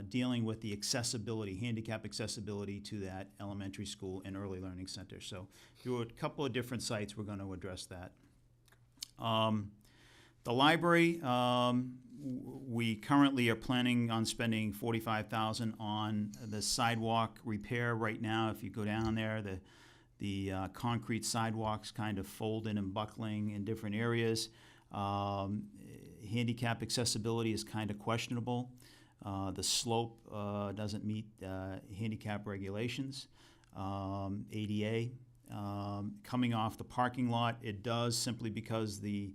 dealing with the accessibility, handicap accessibility to that elementary school and early learning center. So through a couple of different sites, we're going to address that. The library, we currently are planning on spending $45,000 on the sidewalk repair right now. If you go down there, the concrete sidewalks kind of folding and buckling in different areas. Handicap accessibility is kind of questionable. The slope doesn't meet handicap regulations. ADA, coming off the parking lot, it does simply because the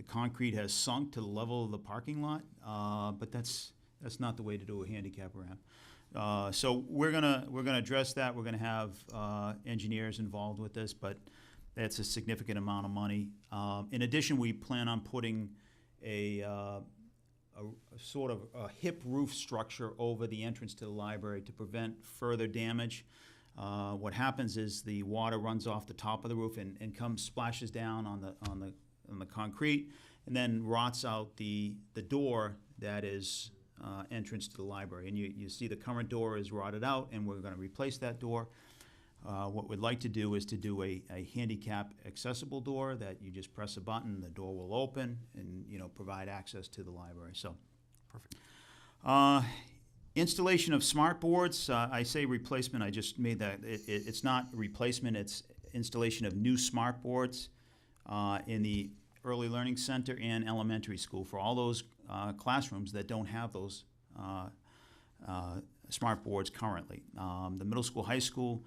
concrete has sunk to the level of the parking lot, but that's not the way to do a handicap ramp. So we're gonna address that. We're gonna have engineers involved with this, but that's a significant amount of money. In addition, we plan on putting a sort of a hip roof structure over the entrance to the library to prevent further damage. What happens is the water runs off the top of the roof and splashes down on the concrete, and then rots out the door that is entrance to the library. And you see the current door is rotted out, and we're going to replace that door. What we'd like to do is to do a handicap accessible door that you just press a button, the door will open, and provide access to the library. So, Perfect. Installation of smart boards. I say replacement. I just made that. It's not replacement. It's installation of new smart boards in the early learning center and elementary school for all those classrooms that don't have those smart boards currently. The middle school, high school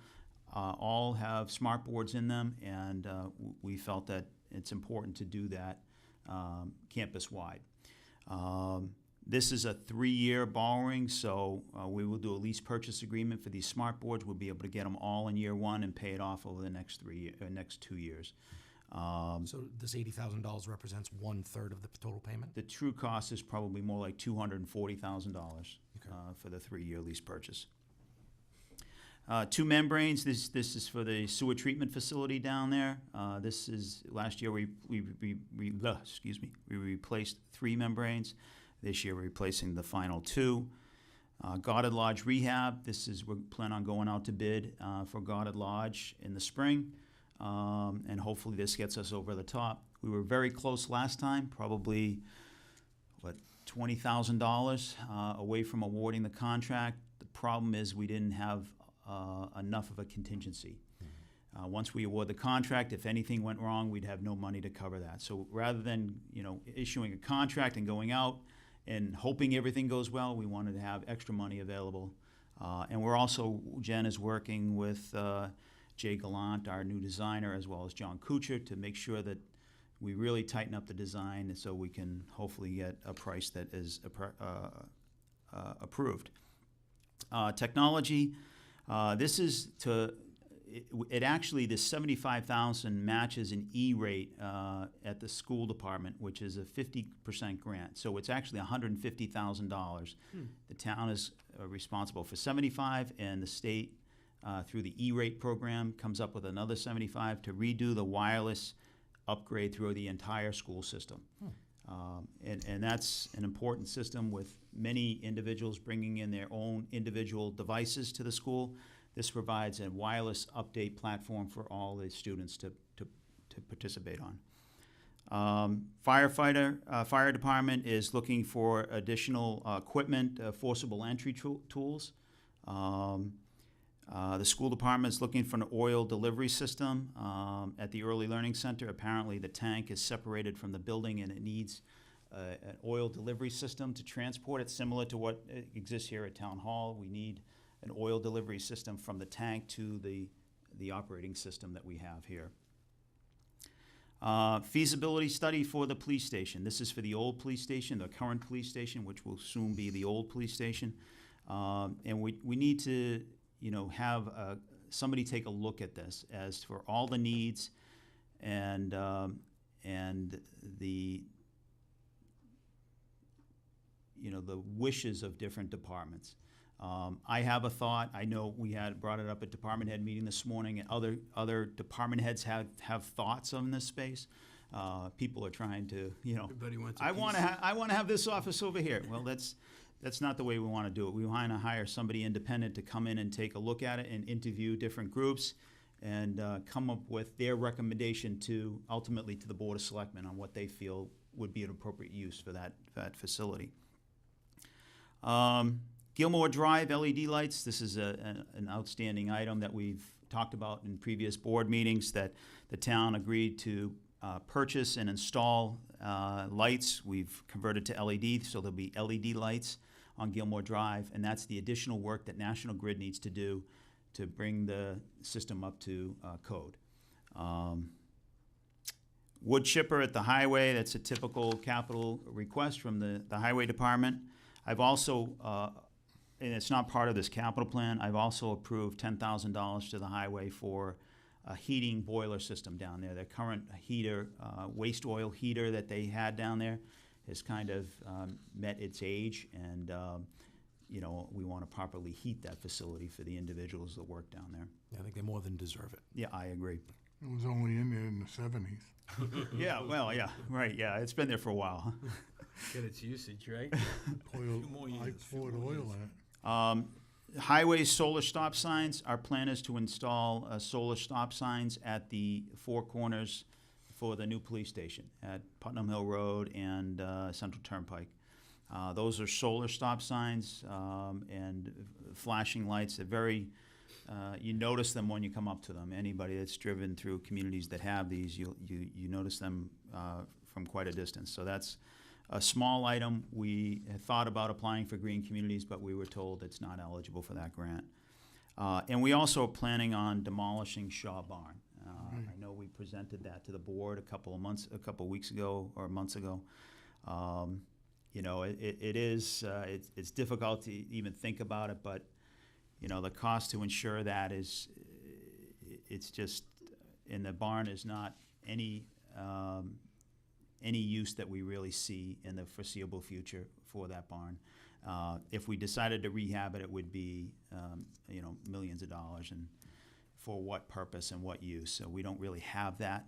all have smart boards in them, and we felt that it's important to do that campus-wide. This is a 3-year borrowing, so we will do a lease purchase agreement for these smart boards. We'll be able to get them all in year 1 and pay it off over the next 2 years. So this $80,000 represents 1/3 of the total payment? The true cost is probably more like $240,000 for the 3-year lease purchase. 2 membranes. This is for the sewer treatment facility down there. This is last year we replaced 3 membranes. This year we're replacing the final 2. Goddard Lodge rehab. We plan on going out to bid for Goddard Lodge in the spring, and hopefully this gets us over the top. We were very close last time, probably $20,000 away from awarding the contract. The problem is we didn't have enough of a contingency. Once we award the contract, if anything went wrong, we'd have no money to cover that. So rather than issuing a contract and going out and hoping everything goes well, we wanted to have extra money available. And we're also, Jen is working with Jay Gallant, our new designer, as well as John Kuchar, to make sure that we really tighten up the design so we can hopefully get a price that is approved. Technology. This is the 75,000 matches an E-rate at the school department, which is a 50% grant. So it's actually $150,000. The town is responsible for 75, and the state, through the E-rate program, comes up with another 75 to redo the wireless upgrade through the entire school system. And that's an important system with many individuals bringing in their own individual devices to the school. This provides a wireless update platform for all the students to participate on. Fire department is looking for additional equipment, forcible entry tools. The school department is looking for an oil delivery system at the early learning center. Apparently the tank is separated from the building and it needs an oil delivery system to transport it, similar to what exists here at Town Hall. We need an oil delivery system from the tank to the operating system that we have here. Feasibility study for the police station. This is for the old police station, the current police station, which will soon be the old police station. And we need to have somebody take a look at this as for all the needs and the the wishes of different departments. I have a thought. I know we had brought it up at department head meeting this morning, and other department heads have thoughts on this space. People are trying to, Everybody wants a I want piece. to I want to have this office over here. Well, that's not the way we want to do it. We want to hire somebody independent to come in and take a look at it and interview different groups and come up with their recommendation ultimately to the Board of Selectmen on what they feel would be an appropriate use for that facility. Gilmore Drive LED lights, this is an outstanding item that we've talked about in previous board meetings, that the town agreed to purchase and install lights. We've converted to LED, so there'll be LED lights on Gilmore Drive, and that's the additional work that National Grid needs to do to bring the system up to code. Wood chipper at the highway, that's a typical capital request from the highway department. I've also, and it's not part of this capital plan, I've also approved $10,000 to the highway for a heating boiler system down there. Their current heater, waste oil heater that they had down there has kind of met its age, and we want to properly heat that facility for the individuals that work down there. I think they more than deserve it. Yeah, I agree. It was only in there in the 70s. Yeah, well, yeah, right, yeah, it's been there for a while, huh? Get its usage, right? I poured oil in it. Highway solar stop signs, our plan is to install solar stop signs at the four corners for the new police station at Putnam Hill Road and Central Turnpike. Those are solar stop signs and flashing lights. They're very, you notice them when you come up to them. Anybody that's driven through communities that have these, you notice them from quite a distance. So that's a small item. We had thought about applying for green communities, but we were told it's not eligible for that grant. And we also are planning on demolishing Shaw Barn. I know we presented that to the board a couple weeks ago or months ago. It's difficult to even think about it, but the cost to insure that it's just, and the barn is not any use that we really see in the foreseeable future for that barn. If we decided to rehab it, it would be, millions of dollars, and for what purpose and what use. So we don't really have that.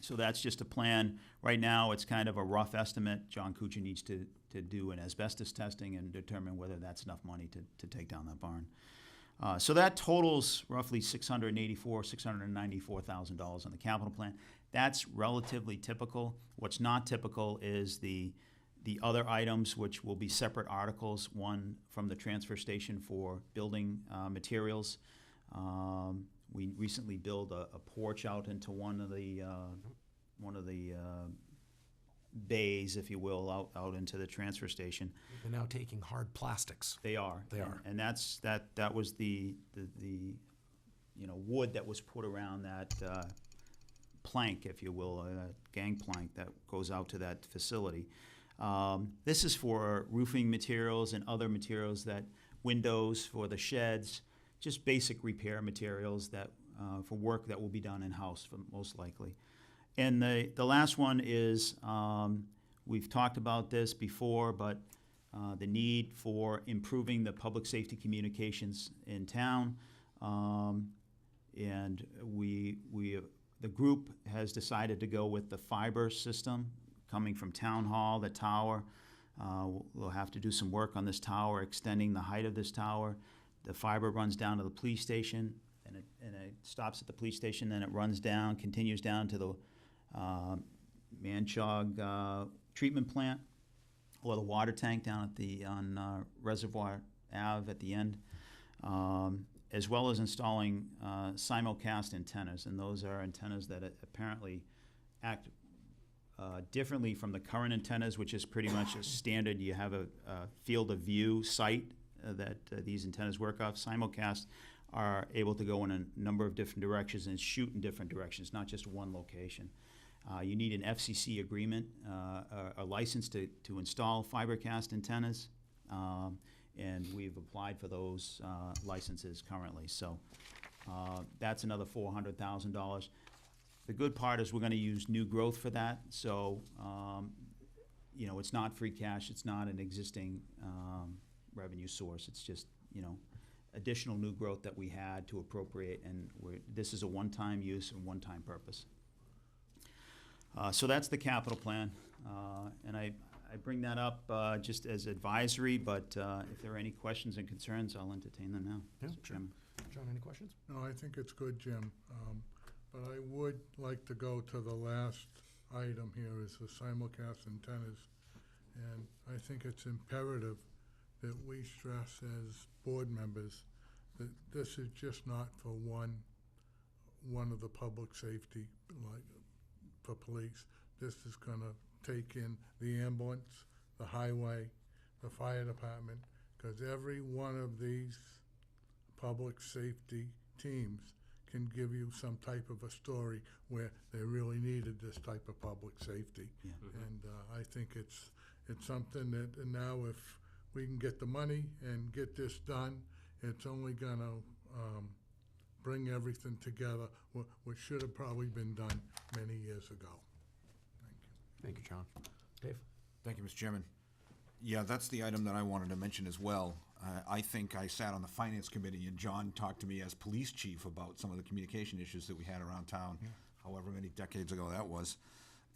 So that's just a plan. Right now, it's kind of a rough estimate. John Kuchar needs to do an asbestos testing and determine whether that's enough money to take down that barn. So that totals roughly $694,000 on the capital plan. That's relatively typical. What's not typical is the other items, which will be separate articles. One from the transfer station for building materials. We recently built a porch out into one of the bays, if you will, out into the transfer station. They're now taking hard plastics. They are. They are. And that was the wood that was put around that plank, if you will, a gang plank that goes out to that facility. This is for roofing materials and other materials, that windows for the sheds, just basic repair materials that for work that will be done in-house, most likely. And the last one is, we've talked about this before, but the need for improving the public safety communications in town. And the group has decided to go with the fiber system coming from Town Hall, the tower. We'll have to do some work on this tower, extending the height of this tower. The fiber runs down to the police station, and it stops at the police station, then it runs down, continues down to the Manchog treatment plant, or the water tank down on Reservoir Ave at the end, as well as installing simulcast antennas. And those are antennas that apparently act differently from the current antennas, which is pretty much a standard. You have a field of view site that these antennas work off. Simulcast are able to go in a number of different directions and shoot in different directions, not just one location. You need an FCC agreement, a license to install fibercast antennas, and we've applied for those licenses currently. So that's another $400,000. The good part is we're going to use new growth for that. So it's not free cash, it's not an existing revenue source, it's just, additional new growth that we had to appropriate, and this is a one-time use and one-time purpose. So that's the capital plan, and I bring that up just as advisory, but if there are any questions and concerns, I'll entertain them now, Yeah, Mr. Chairman. John, any questions? No, I think it's good, Jim. But I would like to go to the last item here is the simulcast antennas. And I think it's imperative that we stress as board members that this is just not for one of the public safety, like for police. This is gonna take in the ambulance, the highway, the fire department, because every one of these public safety teams can give you some type of a story where they really needed this type of public safety. Yeah. And I think it's something that now if we can get the money and get this done, it's only gonna bring everything together, what should have probably been done many years ago. Thank you, John. Dave? Thank you, Mr. Chairman. Yeah, that's the item that I wanted to mention as well. I think I sat on the Finance Committee and John talked to me as police chief about some of the communication issues that we had around town, however many decades ago that was.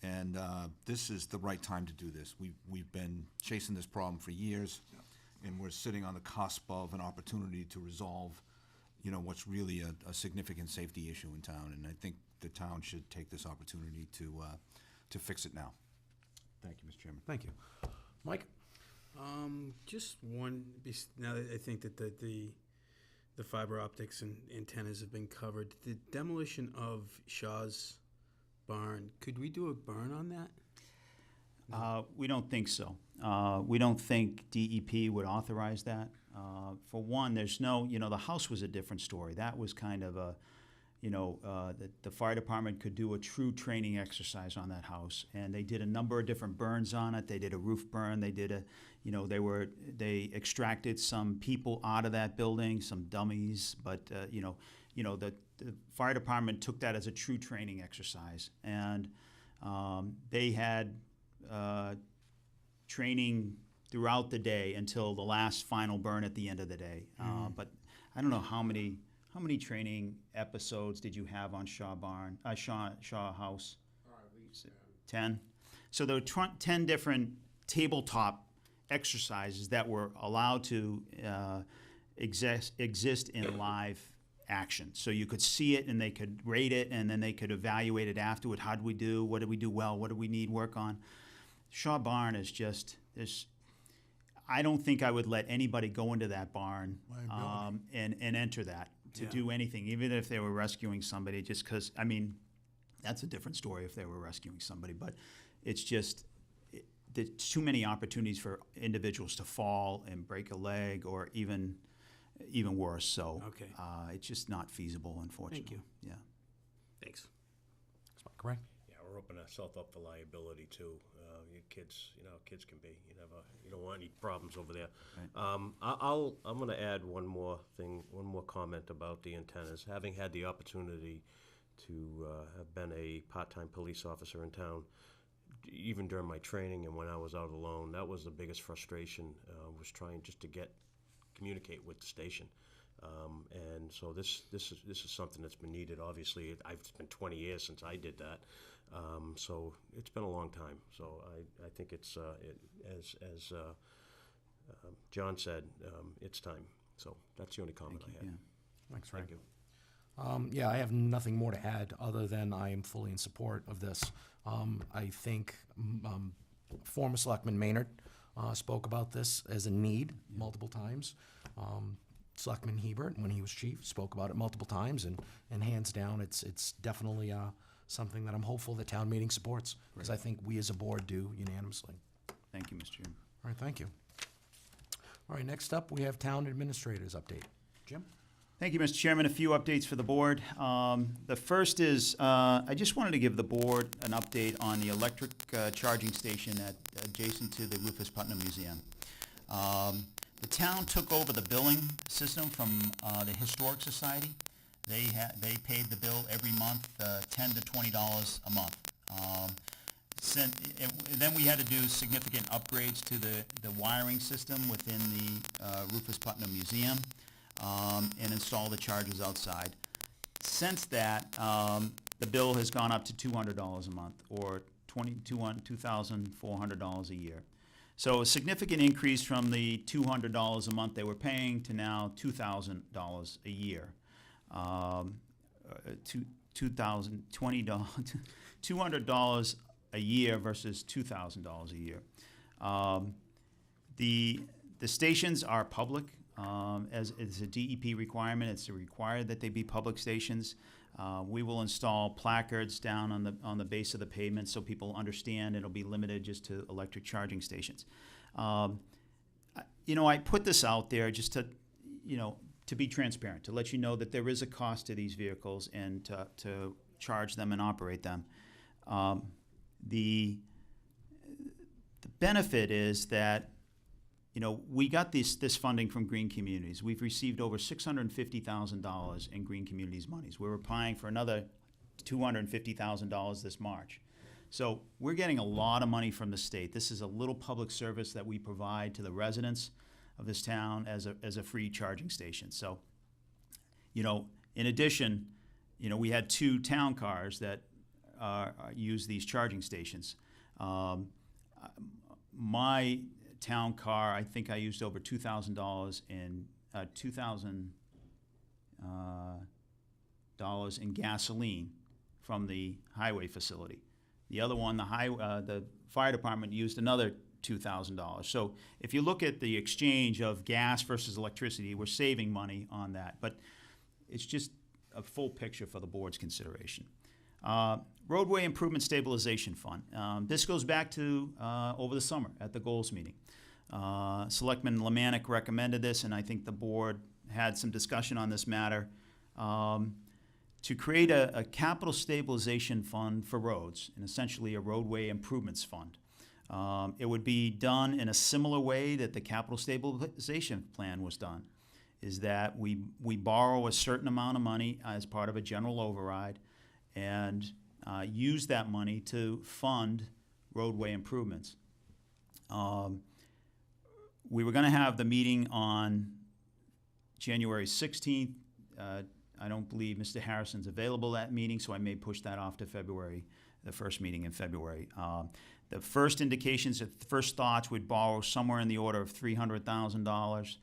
And this is the right time to do this. We've been chasing this problem for years, and we're sitting on the cusp of an opportunity to resolve, what's really a significant safety issue in town. And I think the town should take this opportunity to fix it now. Thank you, Mr. Chairman. Thank you. Mike? Just one, now that I think that the fiber optics and antennas have been covered, the demolition of Shaw's barn, could we do a burn on that? We don't think so. We don't think DEP would authorize that. For one, there's no, the house was a different story. That was kind of a, the fire department could do a true training exercise on that house. And they did a number of different burns on it. They did a roof burn. They did they extracted some people out of that building, some dummies. But, the fire department took that as a true training exercise. And they had training throughout the day until the last final burn at the end of the day. But I don't know how many training episodes did you have on Shaw House? 10. So there were 10 different tabletop exercises that were allowed to exist in live action. So you could see it and they could rate it and then they could evaluate it afterward. How did we do? What did we do well? What do we need work on? Shaw Barn is just this. I don't think I would let anybody go into that barn and enter that to do anything, even if they were rescuing somebody, just because, that's a different story if they were rescuing somebody, but it's just, there's too many opportunities for individuals to fall and break a leg or even worse, so it's just not feasible, unfortunately. Thank you. Yeah. Thanks. Correct. Yeah, we're opening ourselves up for liability too. Your kids, kids can be. You don't want any problems over there. Right. I'm going to add one more thing, one more comment about the antennas. Having had the opportunity to have been a part-time police officer in town, even during my training and when I was out alone, that was the biggest frustration. Was trying just to communicate with the station. And so this is something that's been needed. Obviously, it's been 20 years since I did that, so it's been a long time. So I think it's as John said, it's time. So that's the only comment I have. Yeah. Thanks, Thank you. Yeah, I have nothing more to add other than I am fully in support of this. I think former Selectman Maynard spoke about this as a need multiple times. Selectman Hebert, when he was chief, spoke about it multiple times, and hands down, it's definitely something that I'm hopeful that town meeting supports, because I think we as a board do unanimously. Thank you, Mr. Chairman. All right, thank you. All right, next up, we have town administrators update. Jim? Thank you, Mr. Chairman. A few updates for the board. The first is, I just wanted to give the board an update on the electric charging station adjacent to the Rufus Putnam Museum. The town took over the billing system from the Historic Society. They paid the bill every month, $10 to $20 a month. then we had to do significant upgrades to the wiring system within the Rufus Putnam Museum, and install the chargers outside. Since that, the bill has gone up to $200 a month, or $2,400 a year. So a significant increase from the $200 a month they were paying to now $2,000 a year. $200 a year versus $2,000 a year. The stations are public, as it's a DEP requirement. It's required that they be public stations. We will install placards down on the base of the pavement so people understand it'll be limited just to electric charging stations. I put this out there just to be transparent, to let you know that there is a cost to these vehicles and to charge them and operate them. The benefit is that we got this funding from Green Communities. We've received over $650,000 in Green Communities monies. We're applying for another $250,000 this March. So we're getting a lot of money from the state. This is a little public service that we provide to the residents of this town as a free charging station. So, in addition, we had 2 town cars that use these charging stations. My town car, I think I used over $2,000 in gasoline from the highway facility. The other one, the fire department used another $2,000. So if you look at the exchange of gas versus electricity, we're saving money on that. But it's just a full picture for the board's consideration. Roadway Improvement Stabilization Fund. This goes back to over the summer at the goals meeting. Selectman Lemanik recommended this, and I think the board had some discussion on this matter, to create a capital stabilization fund for roads, and essentially a roadway improvements fund. It would be done in a similar way that the capital stabilization plan was done, is that we borrow a certain amount of money as part of a general override and use that money to fund roadway improvements. We were going to have the meeting on January 16th. I don't believe Mr. Harrison's available that meeting, so I may push that off to February, the first meeting in February. The first indications, the first thoughts, would borrow somewhere in the order of $300,000.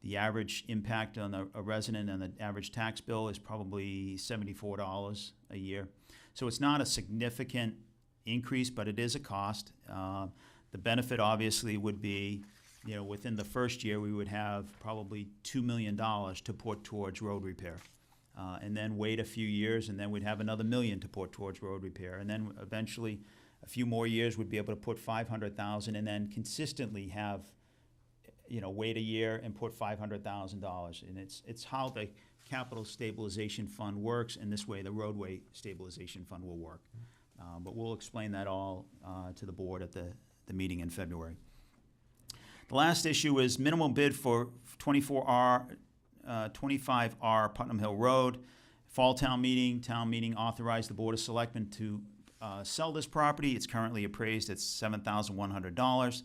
The average impact on a resident and the average tax bill is probably $74 a year. So it's not a significant increase, but it is a cost. The benefit obviously would be, within the first year we would have probably $2 million to put towards road repair. And then wait a few years, and then we'd have another $1 million to put towards road repair. And then eventually, a few more years, we'd be able to put $500,000, and then consistently have, wait a year and put $500,000. And it's how the capital stabilization fund works, and this way the roadway stabilization fund will work. But we'll explain that all to the board at the meeting in February. The last issue is minimum bid for 25R Putnam Hill Road. Fall town meeting authorized the Board of Selectmen to sell this property. It's currently appraised at $7,100.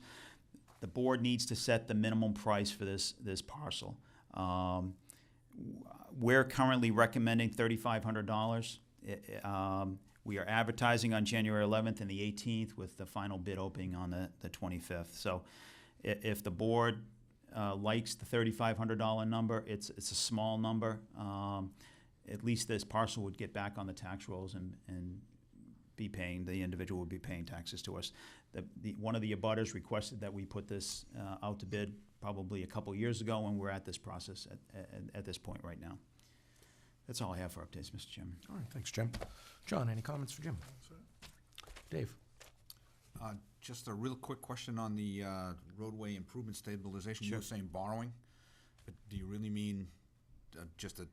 The board needs to set the minimum price for this parcel. We're currently recommending $3,500. We are advertising on January 11th and the 18th, with the final bid opening on the 25th. So if the board likes the $3,500 number, it's a small number. At least this parcel would get back on the tax rolls and be paying, the individual would be paying taxes to us. One of the abutters requested that we put this out to bid probably a couple years ago, and we're at this process at this point right now. That's all I have for updates, Mr. Chairman. All right, thanks, Jim. John, any comments for Jim? Dave? Just a real quick question on the roadway improvement stabilization. You were saying borrowing, but do you really mean just a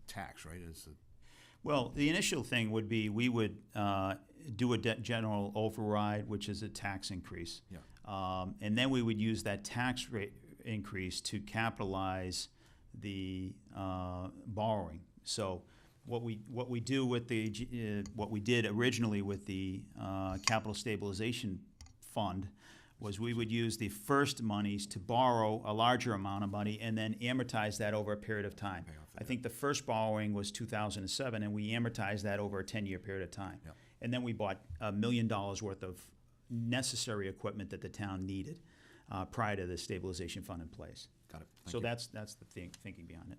tax, right? Well, the initial thing would be we would do a general override, which is a tax increase. Yeah. And then we would use that tax rate increase to capitalize the borrowing. So what we do with what we did originally with the capital stabilization fund was we would use the first monies to borrow a larger amount of money and then amortize that over a period of time. I think the first borrowing was 2007, and we amortized that over a 10-year period of time. Yep. And then we bought $1 million worth of necessary equipment that the town needed prior to the stabilization fund in place. Got it. Thank So you. that's the thinking behind it.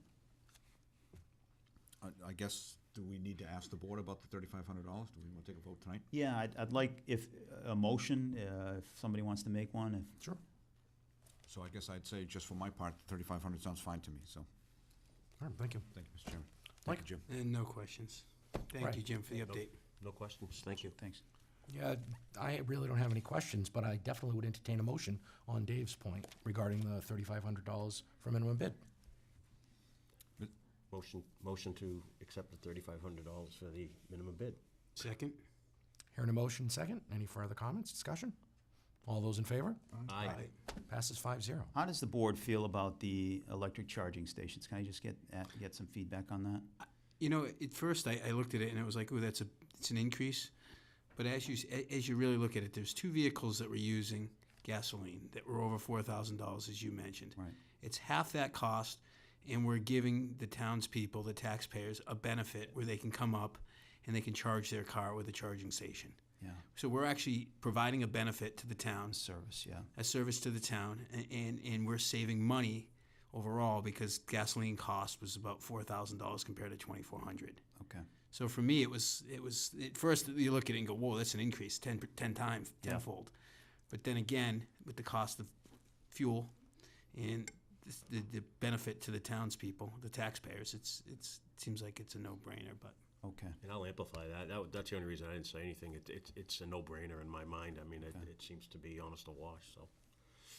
I guess, do we need to ask the board about the $3,500? Do we want to take a vote tonight? Yeah, I'd like if a motion, if somebody wants to make one. If Sure. So I guess I'd say, just for my part, the $3,500 sounds fine to me, so. All right, thank you. Thank you, Mr. Chairman. Mike? Thank you, Jim. And no questions. Thank Right. you, Jim, for the update. No questions, thank you. Thanks. Yeah, I really don't have any questions, but I definitely would entertain a motion on Dave's point regarding the $3,500 for minimum bid. Motion to accept the $3,500 for the minimum bid. Second? Hearing a motion second. Any further comments, discussion? All those in favor? Aye. Passes 5-0. How does the board feel about the electric charging stations? Can I just get some feedback on that? You know, at first I looked at it and it was like, oh, it's an increase. But as you really look at it, there's two vehicles that were using gasoline that were over $4,000, as you mentioned. Right. It's half that cost, and we're giving the townspeople, the taxpayers, a benefit where they can come up and they can charge their car with a charging station. Yeah. So we're actually providing a benefit to the town, Service, yeah. a service to the town, and we're saving money overall because gasoline cost was about $4,000 compared to $2,400. Okay. So for me, it was at first you look at it and go, whoa, that's an increase, 10 times, Yeah. tenfold. But then again, with the cost of fuel and the benefit to the townspeople, the taxpayers, it seems like it's a no-brainer. But Okay. And I'll amplify that. That's the only reason I didn't say anything. It's a no-brainer in my mind. I mean, it seems to be honest to wash, so.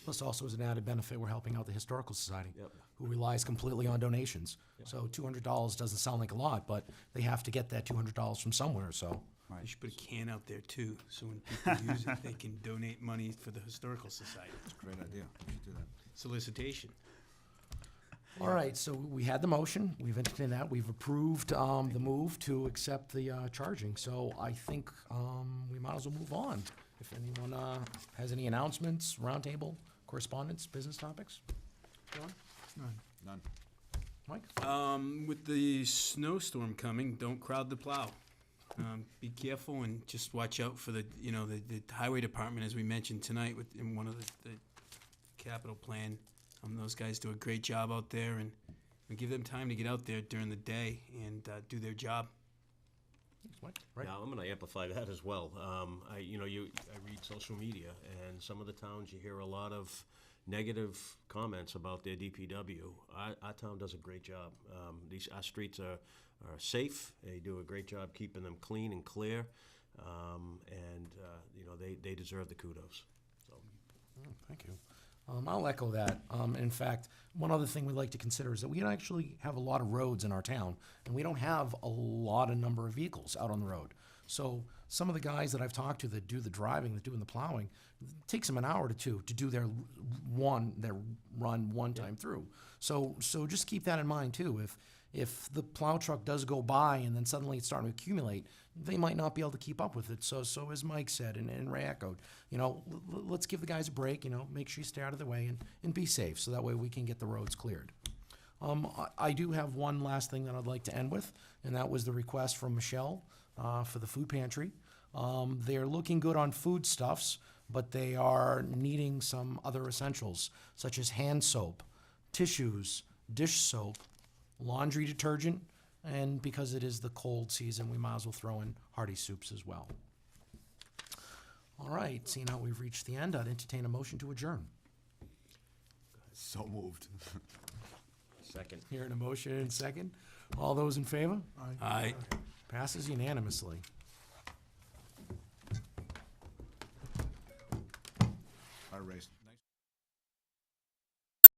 Plus, also as an added benefit, we're helping out the Historical Society, Yep. who relies completely on donations. So $200 doesn't sound like a lot, but they have to get that $200 from somewhere, so. you should put a can out there too, so when people use it, they can donate money for the Historical Society. That's a great idea. We should do that. Solicitation. All right, so we had the motion, we've entertained that, we've approved the move to accept the charging. So I think we might as well move on. If anyone has any announcements, roundtable, correspondence, business topics? John? None. Mike? With the snowstorm coming, don't crowd the plow. Be careful and just watch out for the highway department, as we mentioned tonight in one of the capital plan. Those guys do a great job out there, and we give them time to get out there during the day and do their job. Thanks, Mike. Right. Yeah, I'm gonna amplify that as well. I read social media, and some of the towns, you hear a lot of negative comments about their DPW. Our town does a great job. Our streets are safe. They do a great job keeping them clean and clear, and they deserve the kudos. So. Thank you. I'll echo that. In fact, one other thing we'd like to consider is that we actually have a lot of roads in our town, and we don't have a lot of number of vehicles out on the road. So some of the guys that I've talked to that do the driving, that do the plowing, it takes them an hour to two to do their run one time through. So just keep that in mind too. If the plow truck does go by and then suddenly it's starting to accumulate, they might not be able to keep up with it. So as Mike said and Ray echoed, let's give the guys a break, make sure you stay out of the way and be safe, so that way we can get the roads cleared. I do have one last thing that I'd like to end with, and that was the request from Michelle for the food pantry. They're looking good on foodstuffs, but they are needing some other essentials, such as hand soap, tissues, dish soap, laundry detergent, and because it is the cold season, we might as well throw in hearty soups as well. All right, seeing how we've reached the end, I'd entertain a motion to adjourn. So moved. Second. Hearing a motion in second. All those in favor? Aye. Passes unanimously. I erased.